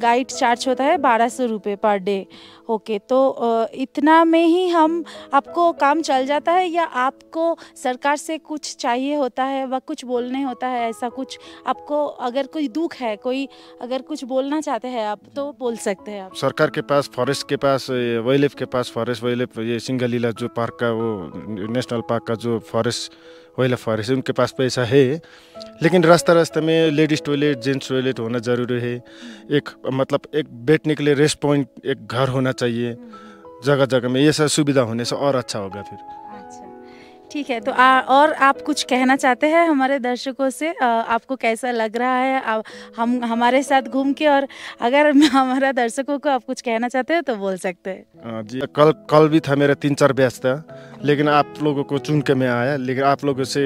गाइड चार्ज होता है 1200 रुपये पर डे। ओके, तो इतना में ही हम आपको काम चल जाता है, या आपको सरकार से कुछ चाहिए होता है व कुछ बोलने होता है? ऐसा कुछ आपको अगर कोई दुख है, कोई अगर कुछ बोलना चाहते हैं आप तो बोल सकते हैं आप। सरकार के पास, फॉरेस्ट के पास, वाइल्ड लाइफ के पास, फॉरेस्ट वाइल्ड लाइफ, ये सिंगलीला जो पार्क का, वो नेशनल पार्क का जो फॉरेस्ट वाइल्ड लाइफ फॉरेस्ट, उनके पास पैसा है, लेकिन रास्ते में लेडीज़ टॉयलेट, जेंट्स टॉयलेट होना ज़रूरी है। एक मतलब एक बैठने के लिए रेस्ट पॉइंट, एक घर होना चाहिए जगह जगह में, ये सब सुविधा होने से और अच्छा होगा फिर। अच्छा, ठीक है। तो और आप कुछ कहना चाहते हैं हमारे दर्शकों से? आपको कैसा लग रहा है हम हमारे साथ घूम के? और अगर हमारा दर्शकों को आप कुछ कहना चाहते हो तो बोल सकते हैं। जी, कल भी था मेरा 3-4 बैच था, लेकिन आप लोगों को चुन के मैं आया, लेकिन आप लोगों से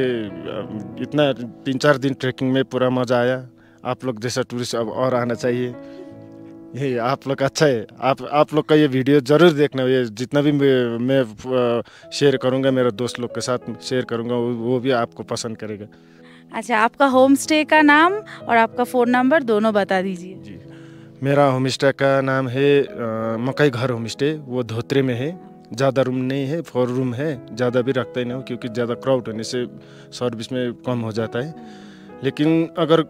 इतना 3-4 दिन ट्रैकिंग में पूरा मज़ा आया। आप लोग जैसा टूरिस्ट अब और आना चाहिए। ये आप लोग अच्छा है, आप लोग का ये वीडियो ज़रूर देखना। ये जितना भी मैं शेयर करूँगा मेरे दोस्त लोग के साथ शेयर करूँगा, वो भी आपको पसंद करेगा। अच्छा, आपका होम स्टे का नाम और आपका फ़ोन नंबर दोनों बता दीजिए। जी, मेरा होम स्टे का नाम है मकई घर होम स्टे, वो धोत्रे में है। ज़्यादा रूम नहीं है, 4 रूम है, ज़्यादा भी रखता ही नहीं हूँ, क्योंकि ज़्यादा क्राउड होने से सर्विस में कम हो जाता है। लेकिन अगर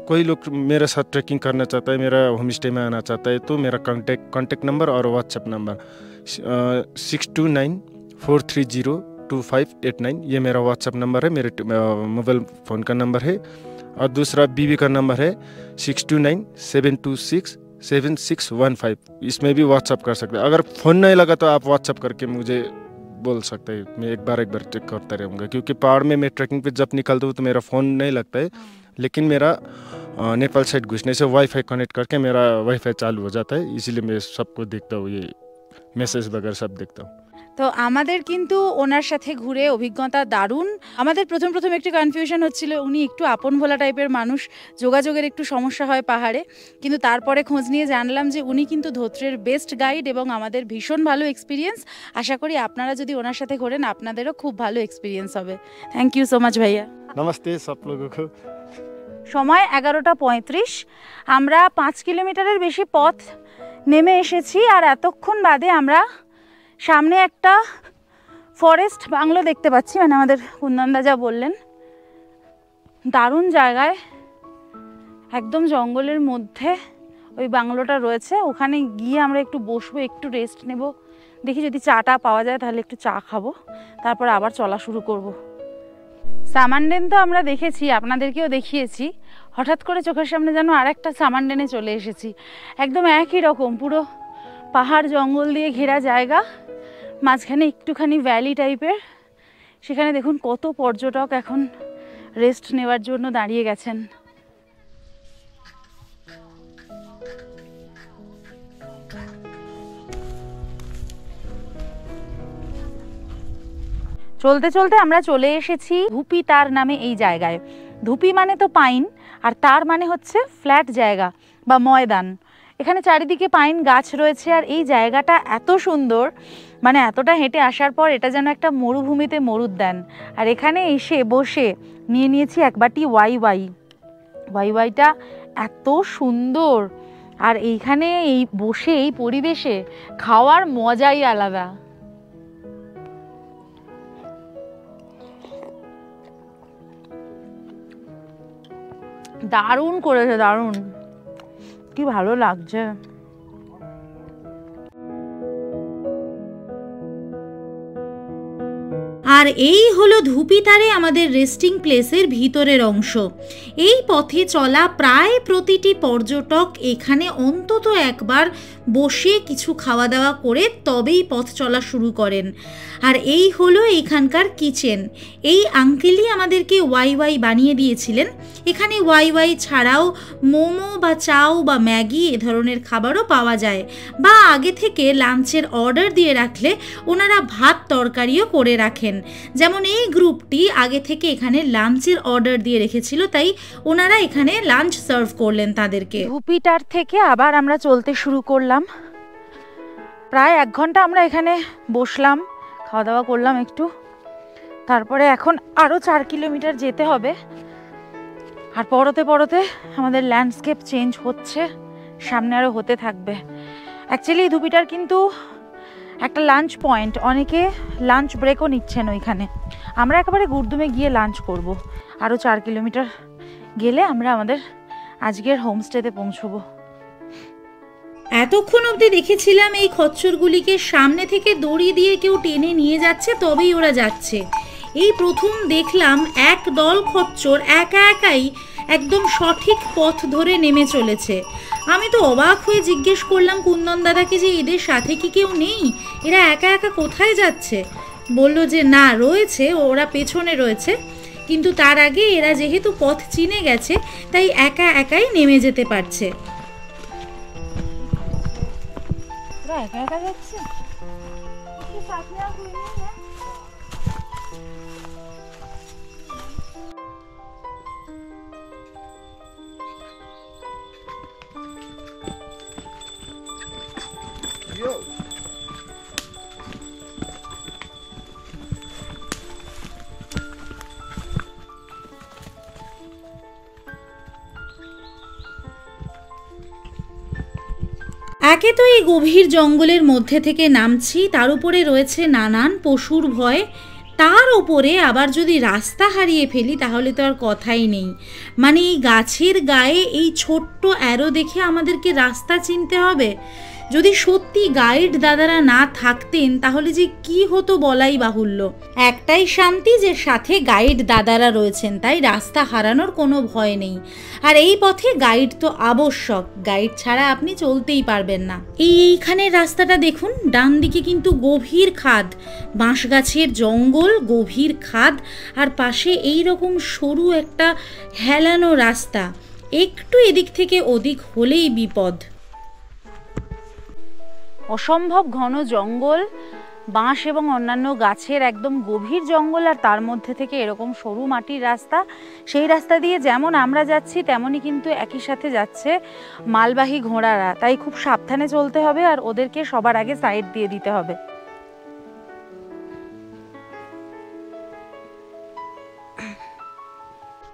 कोई लोग मेरे साथ ट्रैकिंग करना चाहता है, मेरा होम स्टे में आना चाहता है, तो मेरा कॉन्टेक्ट नंबर और व्हाट्सएप नंबर 6294302589, ये मेरा व्हाट्सएप नंबर है, मेरे मोबाइल फ़ोन का नंबर है। और दूसरा बीवी का नंबर है 6297267615, इसमें भी व्हाट्सएप कर सकते हैं। अगर फ़ोन नहीं लगा तो आप व्हाट्सएप करके मुझे बोल सकते हैं, मैं एक बार चेक करता रहूँगा, क्योंकि पहाड़ में मैं ट्रैकिंग पे जब निकलता हूँ तो मेरा फ़ोन नहीं लगता है, लेकिन मेरा नेपाल साइड घुसने से वाईफाई कनेक्ट करके मेरा वाईफाई चालू हो जाता है, इसीलिए मैं सबको देखता हूँ, ये মেসেজ वगैरह सब देखता हूँ। তো আমাদের কিন্তু ওনার সাথে ঘুরে অভিজ্ঞতা দারুণ। আমাদের প্রথম একটু কনফিউশন হচ্ছিল, উনি একটু আপন ভোলা টাইপের মানুষ, যোগাযোগের একটু সমস্যা হয় পাহাড়ে, কিন্তু তারপরে খোঁজ নিয়ে জানলাম যে উনি কিন্তু ধোত্রের বেস্ট গাইড এবং আমাদের ভীষণ ভালো এক্সপিরিয়েন্স। আশা করি আপনারা যদি ওনার সাথে ঘোরেন আপনাদেরও খুব ভালো এক্সপিরিয়েন্স হবে। থ্যাংক ইউ সো মাচ ভাইয়া। नमस्ते सब लोगों को। সময় 11টা 35। আমরা 5 কিলোমিটারের বেশি পথ নেমে এসেছি। আর এতক্ষণ বাদে আমরা সামনে একটা ফরেস্ট বাংলো দেখতে পাচ্ছি, মানে আমাদের কুন্দনদা যা বললেন। দারুণ জায়গায়, একদম জঙ্গলের মধ্যে ওই বাংলোটা রয়েছে। ওখানে গিয়ে আমরা একটু বসবো, একটু রেস্ট নেব, দেখি যদি চাটা পাওয়া যায় তাহলে একটু চা খাবো, তারপর আবার চলা শুরু করব। সামানডেন তো আমরা দেখেছি, আপনাদেরকেও দেখিয়েছি। হঠাৎ করে চোখের সামনে যেন আর একটা সামানডেনে চলে এসেছি। একদম একই রকম, পুরো পাহাড় জঙ্গল দিয়ে ঘেরা জায়গা, মাঝখানে একটুখানি ভ্যালি টাইপের। সেখানে দেখুন কত পর্যটক এখন রেস্ট নেওয়ার জন্য দাঁড়িয়ে গেছেন। চলতে চলতে আমরা চলে এসেছি ধুপি তার নামে এই জায়গায়। ধুপি মানে তো পাইন, আর তার মানে হচ্ছে ফ্ল্যাট জায়গা বা ময়দান। এখানে চারিদিকে পাইন গাছ রয়েছে, আর এই জায়গাটা এত সুন্দর, মানে এতটা হেঁটে আসার পর এটা যেন একটা মরুভূমিতে মরুদ্যান। আর এখানে এসে বসে নিয়ে নিয়েছি এক বাটি ওয়াইটা এত সুন্দর। আর এইখানে এই বসে এই পরিবেশে খাওয়ার মজাই আলাদা। দারুণ করেছে, দারুণ, কি ভালো লাগছে। আর এই হলো ধুপিতারে আমাদের রেস্টিং প্লেসের ভিতরের অংশ। এই পথে চলা প্রায় প্রতিটি পর্যটক এখানে অন্তত একবার বসে কিছু খাওয়া দাওয়া করে তবেই পথ চলা শুরু করেন। আর এই হলো এখানকার কিচেন। এই আঙ্কেলই আমাদেরকে ওয়াই বানিয়ে দিয়েছিলেন। এখানে ওয়াই ছাড়াও মোমো বা চাউ বা ম্যাগি এ ধরনের খাবারও পাওয়া যায়, বা আগে থেকে লাঞ্চের অর্ডার দিয়ে রাখলে ওনারা ভাত তরকারিও করে রাখেন। যেমন এই গ্রুপটি আগে থেকে এখানে লাঞ্চের অর্ডার দিয়ে রেখেছিল, তাই ওনারা এখানে লাঞ্চ সার্ভ করলেন তাদেরকে। ধুপিটার থেকে আবার আমরা চলতে শুরু করলাম। প্রায় 1 ঘন্টা আমরা এখানে বসলাম, খাওয়া দাওয়া করলাম একটু, তারপরে এখন আরও 4 কিলোমিটার যেতে হবে। আর পরতে আমাদের ল্যান্ডস্কেপ চেঞ্জ হচ্ছে, সামনে আরও হতে থাকবে। অ্যাকচুয়ালি ধুপিটার কিন্তু একটা লাঞ্চ পয়েন্ট, অনেকে লাঞ্চ ব্রেকও নিচ্ছেন ওইখানে। আমরা একেবারে গুরদুমে গিয়ে লাঞ্চ করব। আরও 4 কিলোমিটার গেলে আমরা আমাদের আজকের হোমস্টেতে পৌঁছবো। এতক্ষণ অবধি দেখেছিলাম এই খচ্চরগুলিকে সামনে থেকে দড়ি দিয়ে কেউ টেনে নিয়ে যাচ্ছে, তবেই ওরা যাচ্ছে। এই প্রথম দেখলাম এক দল খচ্চর একাই একদম সঠিক পথ ধরে নেমে চলেছে। আমি তো অবাক হয়ে জিজ্ঞেস করলাম কুন্দন দাদাকে যে এদের সাথে কি কেউ নেই, এরা একা কোথায় যাচ্ছে? বলল যে না, রয়েছে, ওরা পেছনে রয়েছে, কিন্তু তার আগে এরা যেহেতু পথ চিনে গেছে তাই একাই নেমে যেতে পারছে। একা যাচ্ছে। একে তো এই গভীর জঙ্গলের মধ্যে থেকে নামছি, তার উপরে রয়েছে নানান পশুর ভয়, তার ওপরে আবার যদি রাস্তা হারিয়ে ফেলি তাহলে তো আর কথাই নেই। মানে এই গাছের গায়ে এই ছোট্ট অ্যারো দেখে আমাদেরকে রাস্তা চিনতে হবে। যদি সত্যি গাইড দাদারা না থাকতেন তাহলে যে কি হতো বলাই বাহুল্য। একটাই শান্তি যে সাথে গাইড দাদারা রয়েছেন, তাই রাস্তা হারানোর কোনো ভয় নেই। আর এই পথে গাইড তো আবশ্যক, গাইড ছাড়া আপনি চলতেই পারবেন না। এইখানের রাস্তাটা দেখুন, ডান দিকে কিন্তু গভীর খাদ, বাঁশ গাছের জঙ্গল, গভীর খাদ, আর পাশে এই রকম সরু একটা হেলানো রাস্তা। একটু এদিক থেকে ওদিক হলেই বিপদ। অসম্ভব ঘন জঙ্গল, বাঁশ এবং অন্যান্য গাছের একদম গভীর জঙ্গল, আর তার মধ্যে থেকে এরকম সরু মাটির রাস্তা। সেই রাস্তা দিয়ে যেমন আমরা যাচ্ছি তেমনই কিন্তু একই সাথে যাচ্ছে মালবাহী ঘোড়ারা, তাই খুব সাবধানে চলতে হবে আর ওদেরকে সবার আগে সাইড দিয়ে দিতে হবে।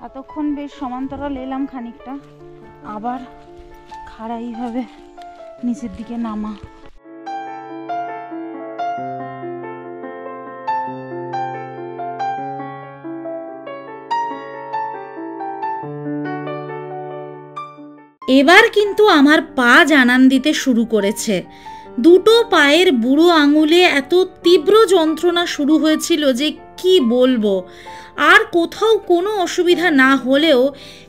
এতক্ষণ বেশ সমান্তরাল এলাম খানিকটা, আবার খাড়া এইভাবে নিচের দিকে নামা। এবার কিন্তু আমার পা জানান দিতে শুরু করেছে। দুটো পায়ের বুড়ো আঙুলে এত তীব্র যন্ত্রণা শুরু হয়েছিল যে কি বলবো। আর কোথাও কোনো অসুবিধা না হলেও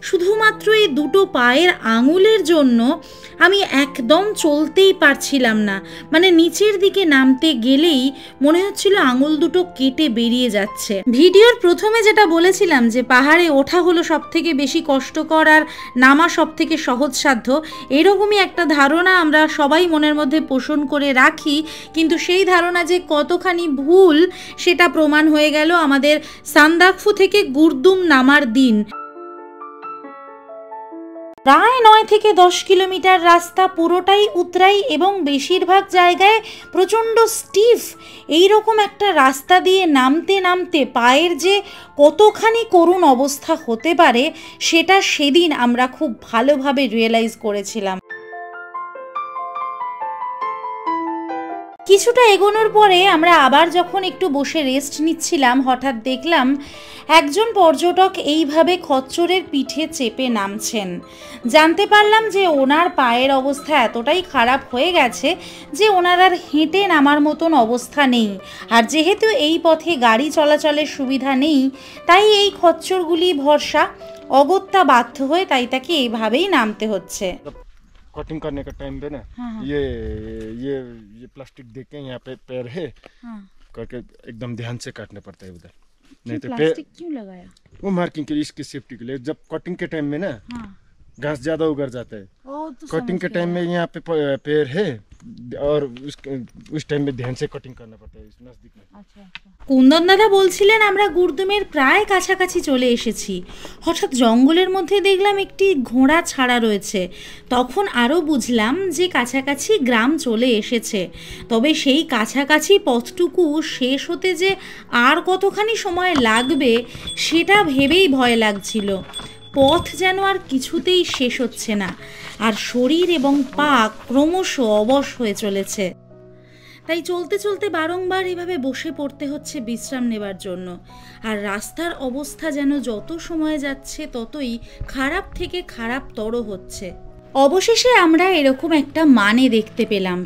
শুধুমাত্র এই দুটো পায়ের আঙুলের জন্য আমি একদম চলতেই পারছিলাম না। মানে নিচের দিকে নামতে গেলেই মনে হচ্ছিল আঙুল দুটো কেটে বেরিয়ে যাচ্ছে। ভিডিওর প্রথমে যেটা বলেছিলাম যে পাহাড়ে ওঠা হলো সব থেকে বেশি কষ্টকর আর নামা সব থেকে সহজসাধ্য, এরকমই একটা ধারণা আমরা সবাই মনের মধ্যে পোষণ করে রাখি, কিন্তু সেই ধারণা যে কতখানি ভুল সেটা প্রমাণ হয়ে গেল আমাদের সান্দাকফু থেকে গুরদুম নামার দিন। প্রায় 9 থেকে 10 কিলোমিটার রাস্তা, পুরোটাই উতরাই এবং বেশিরভাগ জায়গায় প্রচণ্ড স্টিফ। এইরকম একটা রাস্তা দিয়ে নামতে নামতে পায়ের যে কতখানি করুণ অবস্থা হতে পারে সেটা সেদিন আমরা খুব ভালোভাবে রিয়েলাইজ করেছিলাম। কিছুটা এগোনোর পরে আমরা আবার যখন একটু বসে রেস্ট নিচ্ছিলাম, হঠাৎ দেখলাম একজন পর্যটক এইভাবে খচ্চরের পিঠে চেপে নামছেন। জানতে পারলাম যে ওনার পায়ের অবস্থা এতটাই খারাপ হয়ে গেছে যে ওনার আর হেঁটে নামার মতন অবস্থা নেই। আর যেহেতু এই পথে গাড়ি চলাচলের সুবিধা নেই, তাই এই খচ্চরগুলি ভরসা অগত্যা বাধ্য হয়ে তাই তাকে এইভাবেই নামতে হচ্ছে। कटिंग करने का टाइम पे ना ये प्लास्टिक देख के यहाँ पे पैर है करके एकदम ध्यान से काटना पड़ता है उधर। नहीं तो प्लास्टिक क्यों लगाया? वो मार्किंग के लिए, इसकी सेफ्टी के लिए। जब कटिंग के टाइम में ना घास ज्यादा उगर जाता है, कटिंग के टाइम में यहाँ पे पैर है और उस टाइम में ध्यान से कटिंग करना पड़ता है इस नजदीक में। কুন্দন দাদা বলছিলেন আমরা গুরদুমের প্রায় কাছাকাছি চলে এসেছি। হঠাৎ জঙ্গলের মধ্যে দেখলাম একটি ঘোড়া ছাড়া রয়েছে। তখন আরও বুঝলাম যে কাছাকাছি গ্রাম চলে এসেছে। তবে সেই কাছাকাছি পথটুকু শেষ হতে যে আর কতখানি সময় লাগবে সেটা ভেবেই ভয় লাগছিল। পথ যেন আর কিছুতেই শেষ হচ্ছে না, আর শরীর এবং পা ক্রমশ অবশ হয়ে চলেছে। তাই চলতে চলতে বারংবার এভাবে বসে পড়তে হচ্ছে বিশ্রাম নেবার জন্য। আর রাস্তার অবস্থা যেন যত সময় যাচ্ছে ততই খারাপ থেকে খারাপতর হচ্ছে। অবশেষে আমরা এরকম একটা মানে দেখতে পেলাম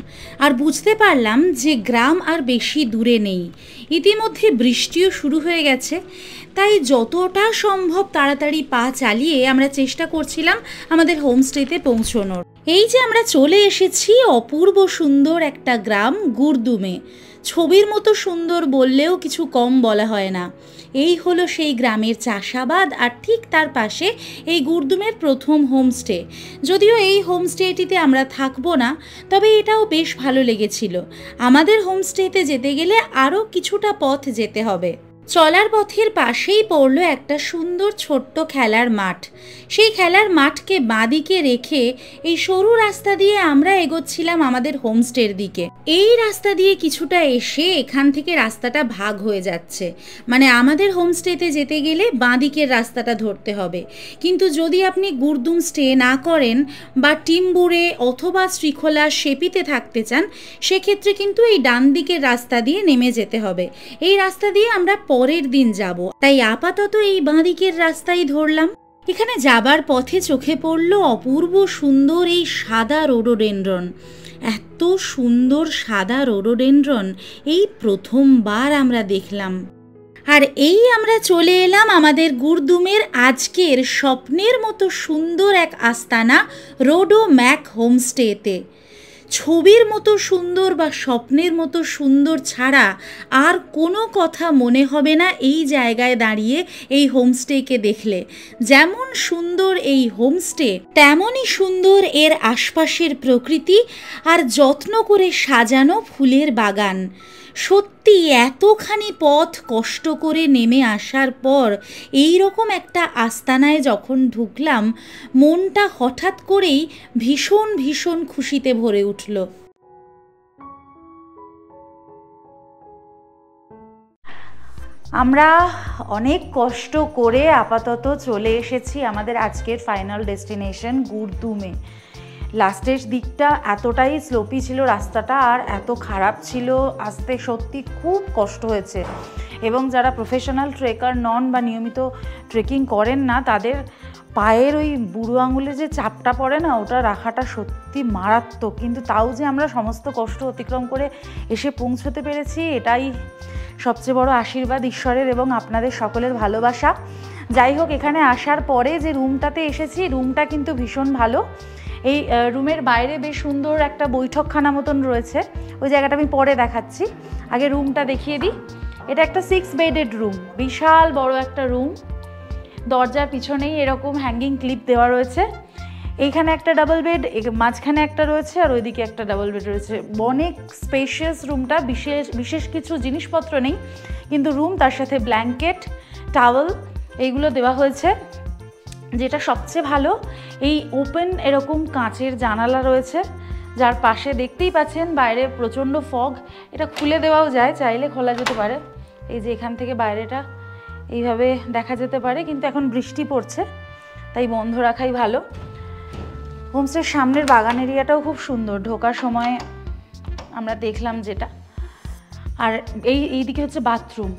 আর বুঝতে পারলাম যে গ্রাম আর বেশি দূরে নেই। ইতিমধ্যে বৃষ্টিও শুরু হয়ে গেছে, তাই যতটা সম্ভব তাড়াতাড়ি পা চালিয়ে আমরা চেষ্টা করছিলাম আমাদের হোমস্টেতে পৌঁছানোর। এই যে আমরা চলে এসেছি অপূর্ব সুন্দর একটা গ্রাম গুরদুমে। ছবির মতো সুন্দর বললেও কিছু কম বলা হয় না। এই হলো সেই গ্রামের চাষাবাদ, আর ঠিক তার পাশে এই গুরদুমের প্রথম হোমস্টে। যদিও এই হোমস্টেটিতে আমরা থাকবো না, তবে এটাও বেশ ভালো লেগেছিল। আমাদের হোমস্টেতে যেতে গেলে আরও কিছুটা পথ যেতে হবে। চলার পথের পাশেই পড়ল একটা সুন্দর ছোট্ট খেলার মাঠ। সেই খেলার মাঠকে বাঁদিকে রেখে এই সরু রাস্তা দিয়ে আমরা এগোচ্ছিলাম আমাদের হোমস্টের দিকে। এই রাস্তা দিয়ে কিছুটা এসে এখান থেকে রাস্তাটা ভাগ হয়ে যাচ্ছে, মানে আমাদের হোমস্টেতে যেতে গেলে বাঁদিকের রাস্তাটা ধরতে হবে। কিন্তু যদি আপনি গুরদুম স্টে না করেন বা টিম্বুরে অথবা শ্রীখোলা সেপিতে থাকতে চান, সেক্ষেত্রে কিন্তু এই ডান দিকের রাস্তা দিয়ে নেমে যেতে হবে। এই রাস্তা দিয়ে আমরা পরের দিন যাব, তাই আপাতত এই বাঁদিকের রাস্তাই ধরলাম। এখানে যাবার পথে চোখে পড়ল অপূর্ব সুন্দর এই সাদা রোডোডেনড্রন। এত সুন্দর সাদা রোডোডেনড্রন এই প্রথমবার আমরা দেখলাম। আর এই আমরা চলে এলাম আমাদের গুরদুমের আজকের স্বপ্নের মতো সুন্দর এক আস্তানা রোডো ম্যাক হোমস্টেতে। ছবির মতো সুন্দর বা স্বপ্নের মতো সুন্দর ছাড়া আর কোনো কথা মনে হবে না এই জায়গায় দাঁড়িয়ে এই হোমস্টেকে দেখলে। যেমন সুন্দর এই হোমস্টে, তেমনই সুন্দর এর আশপাশের প্রকৃতি আর যত্ন করে সাজানো ফুলের বাগান। সত্যি এতখানি পথ কষ্ট করে নেমে আসার পর এই রকম একটা আস্তানায় যখন ঢুকলাম, মনটা হঠাৎ করেই ভীষণ ভীষণ খুশিতে ভরে উঠল। আমরা অনেক কষ্ট করে আপাতত চলে এসেছি আমাদের আজকের ফাইনাল ডেস্টিনেশন গুরদুমে। লাস্টের দিকটা এতটাই স্লোপি ছিল রাস্তাটা, আর এত খারাপ ছিল, আসতে সত্যি খুব কষ্ট হয়েছে। এবং যারা প্রফেশনাল ট্রেকার নন বা নিয়মিত ট্রেকিং করেন না, তাদের পায়ের ওই বুড়ো আঙুলে যে চাপটা পড়ে না, ওটা রাখাটা সত্যি মারাত্মক। কিন্তু তাও যে আমরা সমস্ত কষ্ট অতিক্রম করে এসে পৌঁছতে পেরেছি, এটাই সবচেয়ে বড় আশীর্বাদ ঈশ্বরের এবং আপনাদের সকলের ভালোবাসা। যাই হোক, এখানে আসার পরে যে রুমটাতে এসেছি, রুমটা কিন্তু ভীষণ ভালো। এই রুমের বাইরে বেশ সুন্দর একটা বৈঠকখানা মতন রয়েছে, ওই জায়গাটা আমি পরে দেখাচ্ছি। আগে রুমটা দেখিয়ে দিই। এটা একটা 6 বেডেড রুম, বিশাল বড় একটা রুম। দরজার পিছনেই এরকম হ্যাঙ্গিং ক্লিপ দেওয়া রয়েছে। এইখানে একটা ডাবল বেড, মাঝখানে একটা রয়েছে, আর ওইদিকে একটা ডাবল বেড রয়েছে। অনেক স্পেশিয়াস রুমটা, বিশেষ কিছু জিনিসপত্র নেই, কিন্তু রুম, তার সাথে ব্ল্যাঙ্কেট, টাওয়েল এইগুলো দেওয়া হয়েছে। যেটা সবচেয়ে ভালো, এই ওপেন এরকম কাঁচের জানালা রয়েছে, যার পাশে দেখতেই পাচ্ছেন বাইরে প্রচণ্ড ফগ। এটা খুলে দেওয়াও যায়, চাইলে খোলা যেতে পারে। এই যে এখান থেকে বাইরেটা এইভাবে দেখা যেতে পারে, কিন্তু এখন বৃষ্টি পড়ছে, তাই বন্ধ রাখাই ভালো। হোমস্টের সামনের বাগান এরিয়াটাও খুব সুন্দর, ঢোকার সময় আমরা দেখলাম যেটা। আর এইদিকে হচ্ছে বাথরুম,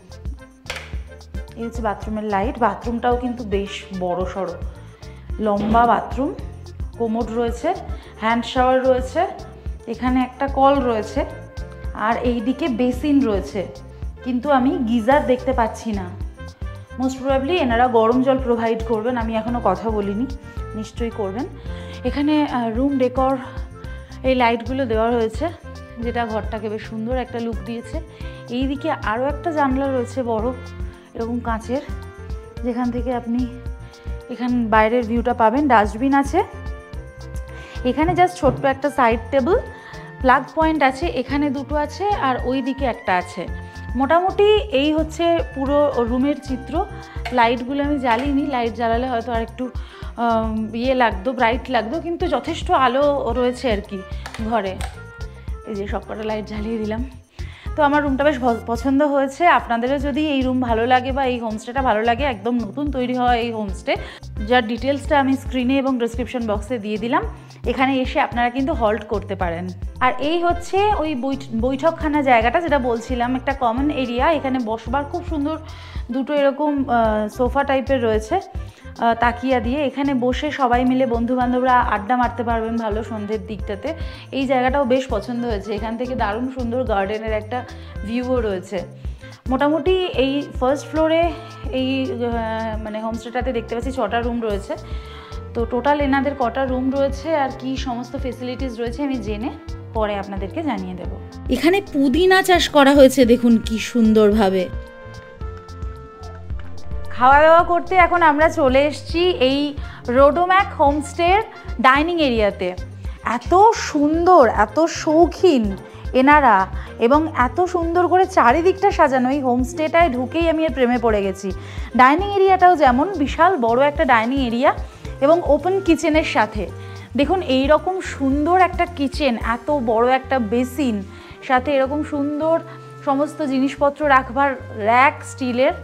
এই হচ্ছে বাথরুমের লাইট। বাথরুমটাও কিন্তু বেশ বড় সড়ো, লম্বা বাথরুম, কোমোড রয়েছে, হ্যান্ড শাওয়ার রয়েছে, এখানে একটা কল রয়েছে, আর এইদিকে বেসিন রয়েছে। কিন্তু আমি গিজার দেখতে পাচ্ছি না। মোস্ট প্রবাবলি এনারা গরম জল প্রোভাইড করবেন, আমি এখনও কথা বলিনি, নিশ্চয়ই করবেন। এখানে রুম ডেকর, এই লাইটগুলো দেওয়া হয়েছে, যেটা ঘরটাকে বেশ সুন্দর একটা লুক দিয়েছে। এইদিকে আরও একটা জানলা রয়েছে বড়, এরকম কাঁচের, যেখান থেকে আপনি বাইরের ভিউটা পাবেন। ডাস্টবিন আছে এখানে, জাস্ট ছোট্ট একটা সাইড টেবিল, প্লাগ পয়েন্ট আছে, এখানে দুটো আছে আর ওই দিকে একটা আছে। মোটামুটি এই হচ্ছে পুরো রুমের চিত্র। লাইটগুলো আমি জ্বালিনি, লাইট জ্বালালে হয়তো আর একটু লাগতো, ব্রাইট লাগতো, কিন্তু যথেষ্ট আলো রয়েছে আর কি ঘরে। এই যে সবকটা লাইট জ্বালিয়ে দিলাম। তো আমার রুমটা বেশ পছন্দ হয়েছে। আপনাদেরও যদি এই রুম ভালো লাগে বা এই হোমস্টেটা ভালো লাগে, একদম নতুন তৈরি হওয়া এই হোমস্টে, যার ডিটেলসটা আমি স্ক্রিনে এবং ডেসক্রিপশন বক্সে দিয়ে দিলাম, এখানে এসে আপনারা কিন্তু হল্ট করতে পারেন। আর এই হচ্ছে ওই বৈঠকখানা জায়গাটা, যেটা বলছিলাম, একটা কমন এরিয়া। এখানে বসবার খুব সুন্দর দুটো এরকম সোফা টাইপের রয়েছে তাকিয়া দিয়ে, এখানে বসে সবাই মিলে বন্ধুবান্ধবরা আড্ডা মারতে পারবেন ভালো সন্ধ্যের দিকটাতে। এই জায়গাটাও বেশ পছন্দ হয়েছে, এখান থেকে দারুণ সুন্দর গার্ডেনের একটা ভিউও রয়েছে। মোটামুটি এই ফার্স্ট ফ্লোরে এই মানে হোমস্টেটাতে দেখতে পাচ্ছি 6টা রুম রয়েছে। তো টোটাল এনাদের কটা রুম রয়েছে আর কি সমস্ত ফেসিলিটিস রয়েছে আমি জেনে পরে আপনাদেরকে জানিয়ে দেব। এখানে পুদিনা চাষ করা হয়েছে, দেখুন কি সুন্দরভাবে। খাওয়া দাওয়া করতে এখন আমরা চলে এসেছি এই রোডোম্যাক হোমস্টের ডাইনিং এরিয়াতে। এত সুন্দর, এত শৌখিন এনারা, এবং এত সুন্দর করে চারিদিকটা সাজানো। এই হোমস্টেটায় ঢুকেই আমি এর প্রেমে পড়ে গেছি। ডাইনিং এরিয়াটাও যেমন বিশাল বড় একটা ডাইনিং এরিয়া এবং ওপেন কিচেনের সাথে। দেখুন এই রকম সুন্দর একটা কিচেন, এত বড় একটা বেসিন, সাথে এরকম সুন্দর সমস্ত জিনিসপত্র রাখবার র্যাক স্টিলের।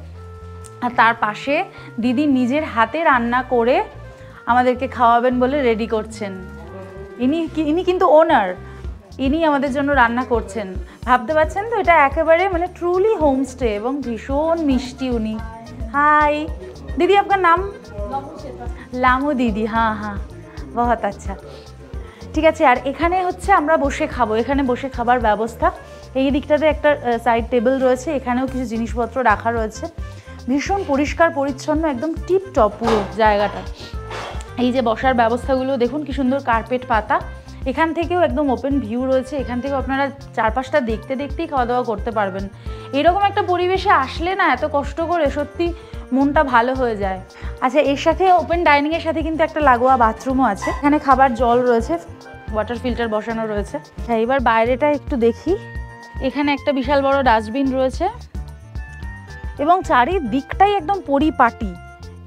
আর তার পাশে দিদি নিজের হাতে রান্না করে আমাদেরকে খাওয়াবেন বলে রেডি করছেন। ইনি কিন্তু ওনার, ইনি আমাদের জন্য রান্না করছেন। ভাবতে পারছেন তো, এটা একেবারে মানে ট্রুলি হোমস্টে এবং ভীষণ মিষ্টি উনি। হাই दीदी, आपका नाम? লামু দিদি। হ্যাঁ হ্যাঁ, বহুত আচ্ছা, ঠিক আছে। আর এখানে হচ্ছে আমরা বসে খাবো, এখানে বসে খাবার ব্যবস্থা। এই দিকটাতে একটা সাইড টেবিল রয়েছে, এখানেও কিছু জিনিসপত্র রাখা রয়েছে। ভীষণ পরিষ্কার পরিচ্ছন্ন, একদম টিপ টপ পুরো জায়গাটা। এই যে বসার ব্যবস্থাগুলো দেখুন কি সুন্দর, কার্পেট পাতা। এখান থেকেও একদম ওপেন ভিউ রয়েছে, এখান থেকেও আপনারা চারপাশটা দেখতে দেখতেই খাওয়া দাওয়া করতে পারবেন। এরকম একটা পরিবেশে আসলে না, এত কষ্ট করে সত্যি মনটা ভালো হয়ে যায়। আচ্ছা, এর সাথে ওপেন ডাইনিংয়ের সাথে কিন্তু একটা লাগোয়া বাথরুমও আছে। এখানে খাবার জল রয়েছে, ওয়াটার ফিল্টার বসানো রয়েছে। হ্যাঁ, এবার বাইরেটা একটু দেখি। এখানে একটা বিশাল বড় ডাস্টবিন রয়েছে এবং চারিদিকটাই একদম পরিপাটি।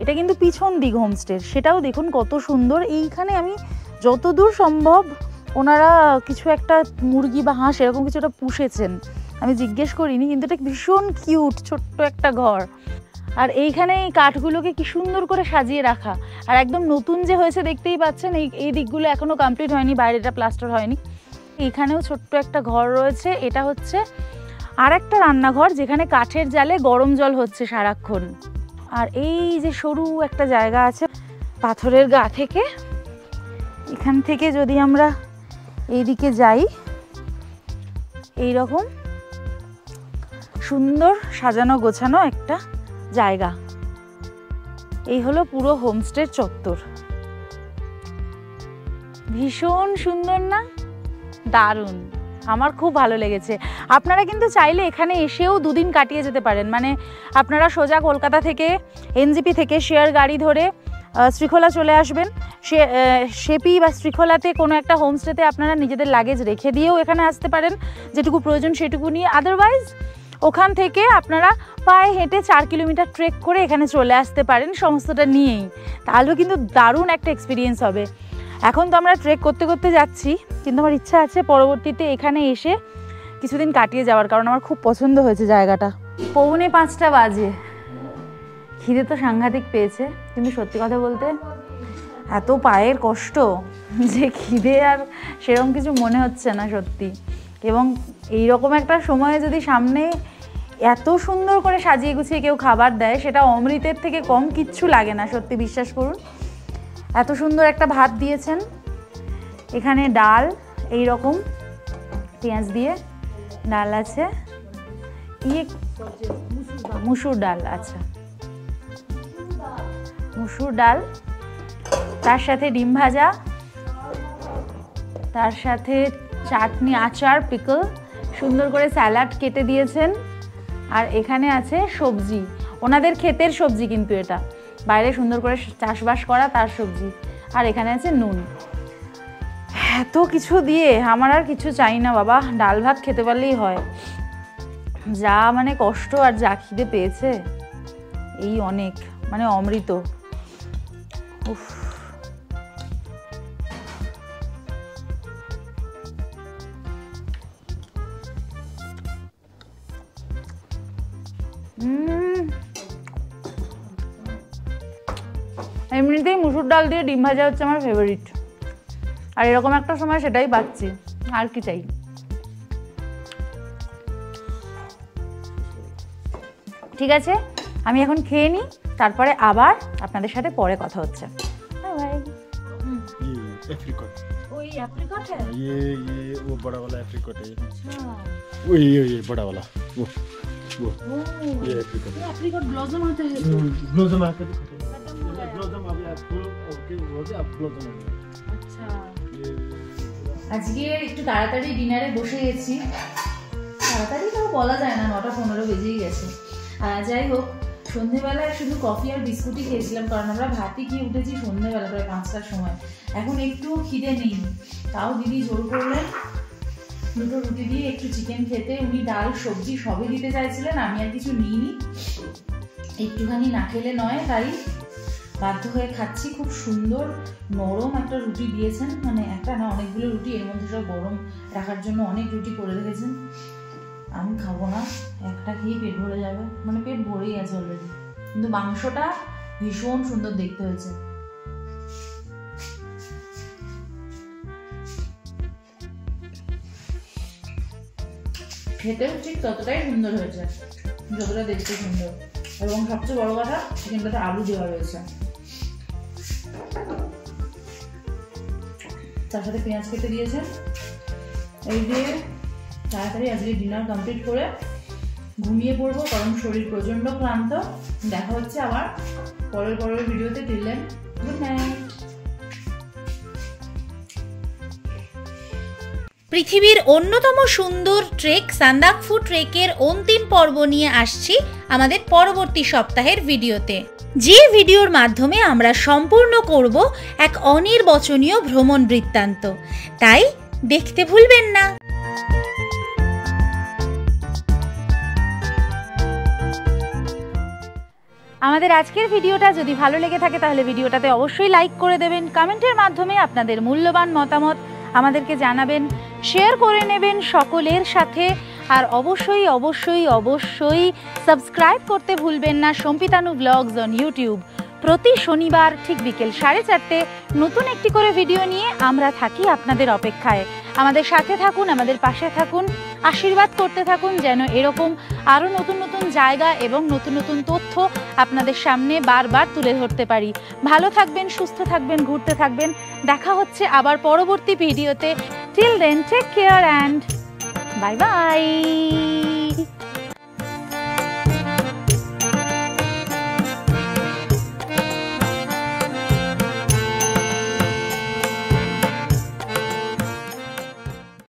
এটা কিন্তু পিছন দিক হোমস্টের, সেটাও দেখুন কত সুন্দর। এইখানে আমি যতদূর সম্ভব ওনারা কিছু একটা মুরগি বা হাঁস এরকম কিছু একটা পুষেছেন, আমি জিজ্ঞেস করিনি, কিন্তু এটা ভীষণ কিউট ছোট্ট একটা ঘর। আর এইখানে এই কাঠগুলোকে কি সুন্দর করে সাজিয়ে রাখা, আর একদম নতুন যে হয়েছে দেখতেই পাচ্ছেন, এই দিকগুলো এখনো কমপ্লিট হয়নি, বাইরেটা প্লাস্টার হয়নি। এইখানেও ছোট্ট একটা ঘর রয়েছে, এটা হচ্ছে আর একটা রান্নাঘর যেখানে কাঠের জালে গরম জল হচ্ছে সারাক্ষণ। আর এই যে সরু একটা জায়গা আছে পাথরের গা থেকে, এখান থেকে যদি আমরা এইদিকে যাই, এইরকম সুন্দর সাজানো গোছানো একটা জায়গা। এই হলো পুরো হোমস্টের চত্বর। ভীষণ সুন্দর না? দারুণ, আমার খুব ভালো লেগেছে। আপনারা কিন্তু চাইলে এখানে এসেও 2 দিন কাটিয়ে যেতে পারেন। মানে আপনারা সোজা কলকাতা থেকে এনজিপি থেকে শেয়ার গাড়ি ধরে শ্রীখোলা চলে আসবেন। শেপি বা শ্রীখোলাতে কোনো একটা হোমস্টেতে আপনারা নিজেদের লাগেজ রেখে দিয়েও এখানে আসতে পারেন, যেটুকু প্রয়োজন সেটুকু নিয়ে। আদারওয়াইজ ওখান থেকে আপনারা পায়ে হেঁটে 4 কিলোমিটার ট্রেক করে এখানে চলে আসতে পারেন সমস্তটা নিয়েই। তাহলেও কিন্তু দারুণ একটা এক্সপিরিয়েন্স হবে। এখন তো আমরা ট্রেক করতে করতে যাচ্ছি, কিন্তু আমার ইচ্ছা আছে পরবর্তীতে এখানে এসে কিছুদিন কাটিয়ে যাওয়ার, কারণ আমার খুব পছন্দ হয়েছে জায়গাটা। 4:45 বাজে, খিদে তো সাংঘাতিক পেয়েছে, কিন্তু সত্যি কথা বলতে এত পায়ের কষ্ট যে খিদে আর সেরকম কিছু মনে হচ্ছে না সত্যি। এবং এইরকম একটা সময়ে যদি সামনে এত সুন্দর করে সাজিয়ে গুছিয়ে কেউ খাবার দেয়, সেটা অমৃতের থেকে কম কিচ্ছু লাগে না, সত্যি বিশ্বাস করুন। এত সুন্দর একটা ভাত দিয়েছেন, এখানে ডাল, এই রকম পেঁয়াজ দিয়ে ডাল আছে, মুসুর ডাল, আচ্ছা মুসুর ডাল, তার সাথে ডিম ভাজা, তার সাথে চাটনি, আচার, পিকল, সুন্দর করে স্যালাড কেটে দিয়েছেন। আর এখানে আছে সবজি, ওনাদের ক্ষেতের সবজি কিন্তু এটা, বাইরে সুন্দর করে চাষবাস করা তার সবজি। আর এখানে আছে নুন। এত কিছু দিয়ে আমার আর কিছু চাই না বাবা, ডাল ভাত খেতে পারলেই হয়। যা মানে কষ্ট আর যা খিদে পেয়েছে, এই অনেক, মানে অমৃত। উফ, এমনিতেই মুসুর ডাল দিয়ে ডিম ভাজা হচ্ছে আমার ফেভারিট, আর এরকম একটা সময় সেটাই পাচ্ছি, আর কি চাই। ঠিক আছে, আমি এখন খেয়ে নিই, তারপরে আবার আপনাদের সাথে পরে কথা হচ্ছে। Bye bye. ये एप्रिकॉट, वो ये एप्रिकॉट है, ये वो बड़ा वाला एप्रिकॉट है। अच्छा, वो ये बड़ा वाला, वो ये एप्रिकॉट। ये एप्रिकॉट ब्लॉसम होते हैं, ब्लॉसम आके दिखाते हैं, ब्लॉसम अभी आपको ओके होते आप ब्लॉसम। আচ্ছা, আজকে একটু তাড়াতাড়ি ডিনারে বসে গেছি। তাড়াতাড়ি তো বলা যায় না, 9:15 বেজেই গেছে। যাই হোক, সন্ধ্যেবেলায় শুধু কফি আর বিস্কুটই খেয়েছিলাম, কারণ আমরা ভাতই খেয়ে উঠেছি সন্ধ্যেবেলা প্রায় 5টার সময়। এখন একটুও খিদে নেই, তাও দিদি জোর করলেন 2টো রুটি দিয়ে একটু চিকেন খেতে। উনি ডাল সবজি সবই দিতে চাইছিলেন, আমি আর কিছু নিইনি, একটুখানি না খেলে নয়, তাই বাধ্য হয়ে খাচ্ছি। খুব সুন্দর নরম একটা রুটি দিয়েছেন, মানে একটা না অনেকগুলো রুটি, এর মধ্যে সব গরম রাখার জন্য অনেক রুটি করে রেখেছেন। আমি খাবো না, একটা খেয়ে পেট ভরে যাবে, মানে পেট ভরেই আছে অলরেডি, কিন্তু মাংসটা ভীষণ সুন্দর দেখতে হয়েছে। খেতেও ঠিক ততটাই সুন্দর হয়েছে যতটা দেখতে সুন্দর, এবং সবচেয়ে বড় কথা চিকেনটাতে আলু দেওয়া রয়েছে, তার সাথে পেঁয়াজ কেটে দিয়েছেন। এই দিয়ে তাড়াতাড়ি আজকে ডিনার কমপ্লিট করে ঘুমিয়ে পড়বো, কারণ শরীর প্রচণ্ড ক্লান্ত। দেখা হচ্ছে আবার পরের ভিডিওতে। Till then, good night. পৃথিবীর অন্যতম সুন্দর ট্রেক সান্দাকফু ট্রেকের অন্তিম পর্ব নিয়ে আসছি আমাদের পরবর্তী সপ্তাহের ভিডিওতে, যে ভিডিওর মাধ্যমে আমরা সম্পূর্ণ করব এক অনির্বচনীয় ভ্রমণ বৃত্তান্ত, তাই দেখতে ভুলবেন না। আমাদের আজকের ভিডিওটা যদি ভালো লেগে থাকে তাহলে ভিডিওটাতে অবশ্যই লাইক করে দেবেন, কমেন্টের মাধ্যমে আপনাদের মূল্যবান মতামত আমাদেরকে জানাবেন, শেয়ার করে নেবেন সকলের সাথে। আর অবশ্যই অবশ্যই অবশ্যই সাবস্ক্রাইব করতে ভুলবেন না সম্পিতানু ব্লগস অন ইউটিউব। প্রতি শনিবার ঠিক বিকেল 4:30 নতুন একটি করে ভিডিও নিয়ে আমরা থাকি আপনাদের অপেক্ষায়। আমাদের সাথে থাকুন, আমাদের পাশে থাকুন, আশীর্বাদ করতে থাকুন যেন এরকম আরও নতুন নতুন জায়গা এবং নতুন নতুন তথ্য আপনাদের সামনে বারবার তুলে ধরতে পারি। ভালো থাকবেন, সুস্থ থাকবেন, ঘুরতে থাকবেন। দেখা হচ্ছে আবার পরবর্তী ভিডিওতে। Till then take care and bye by.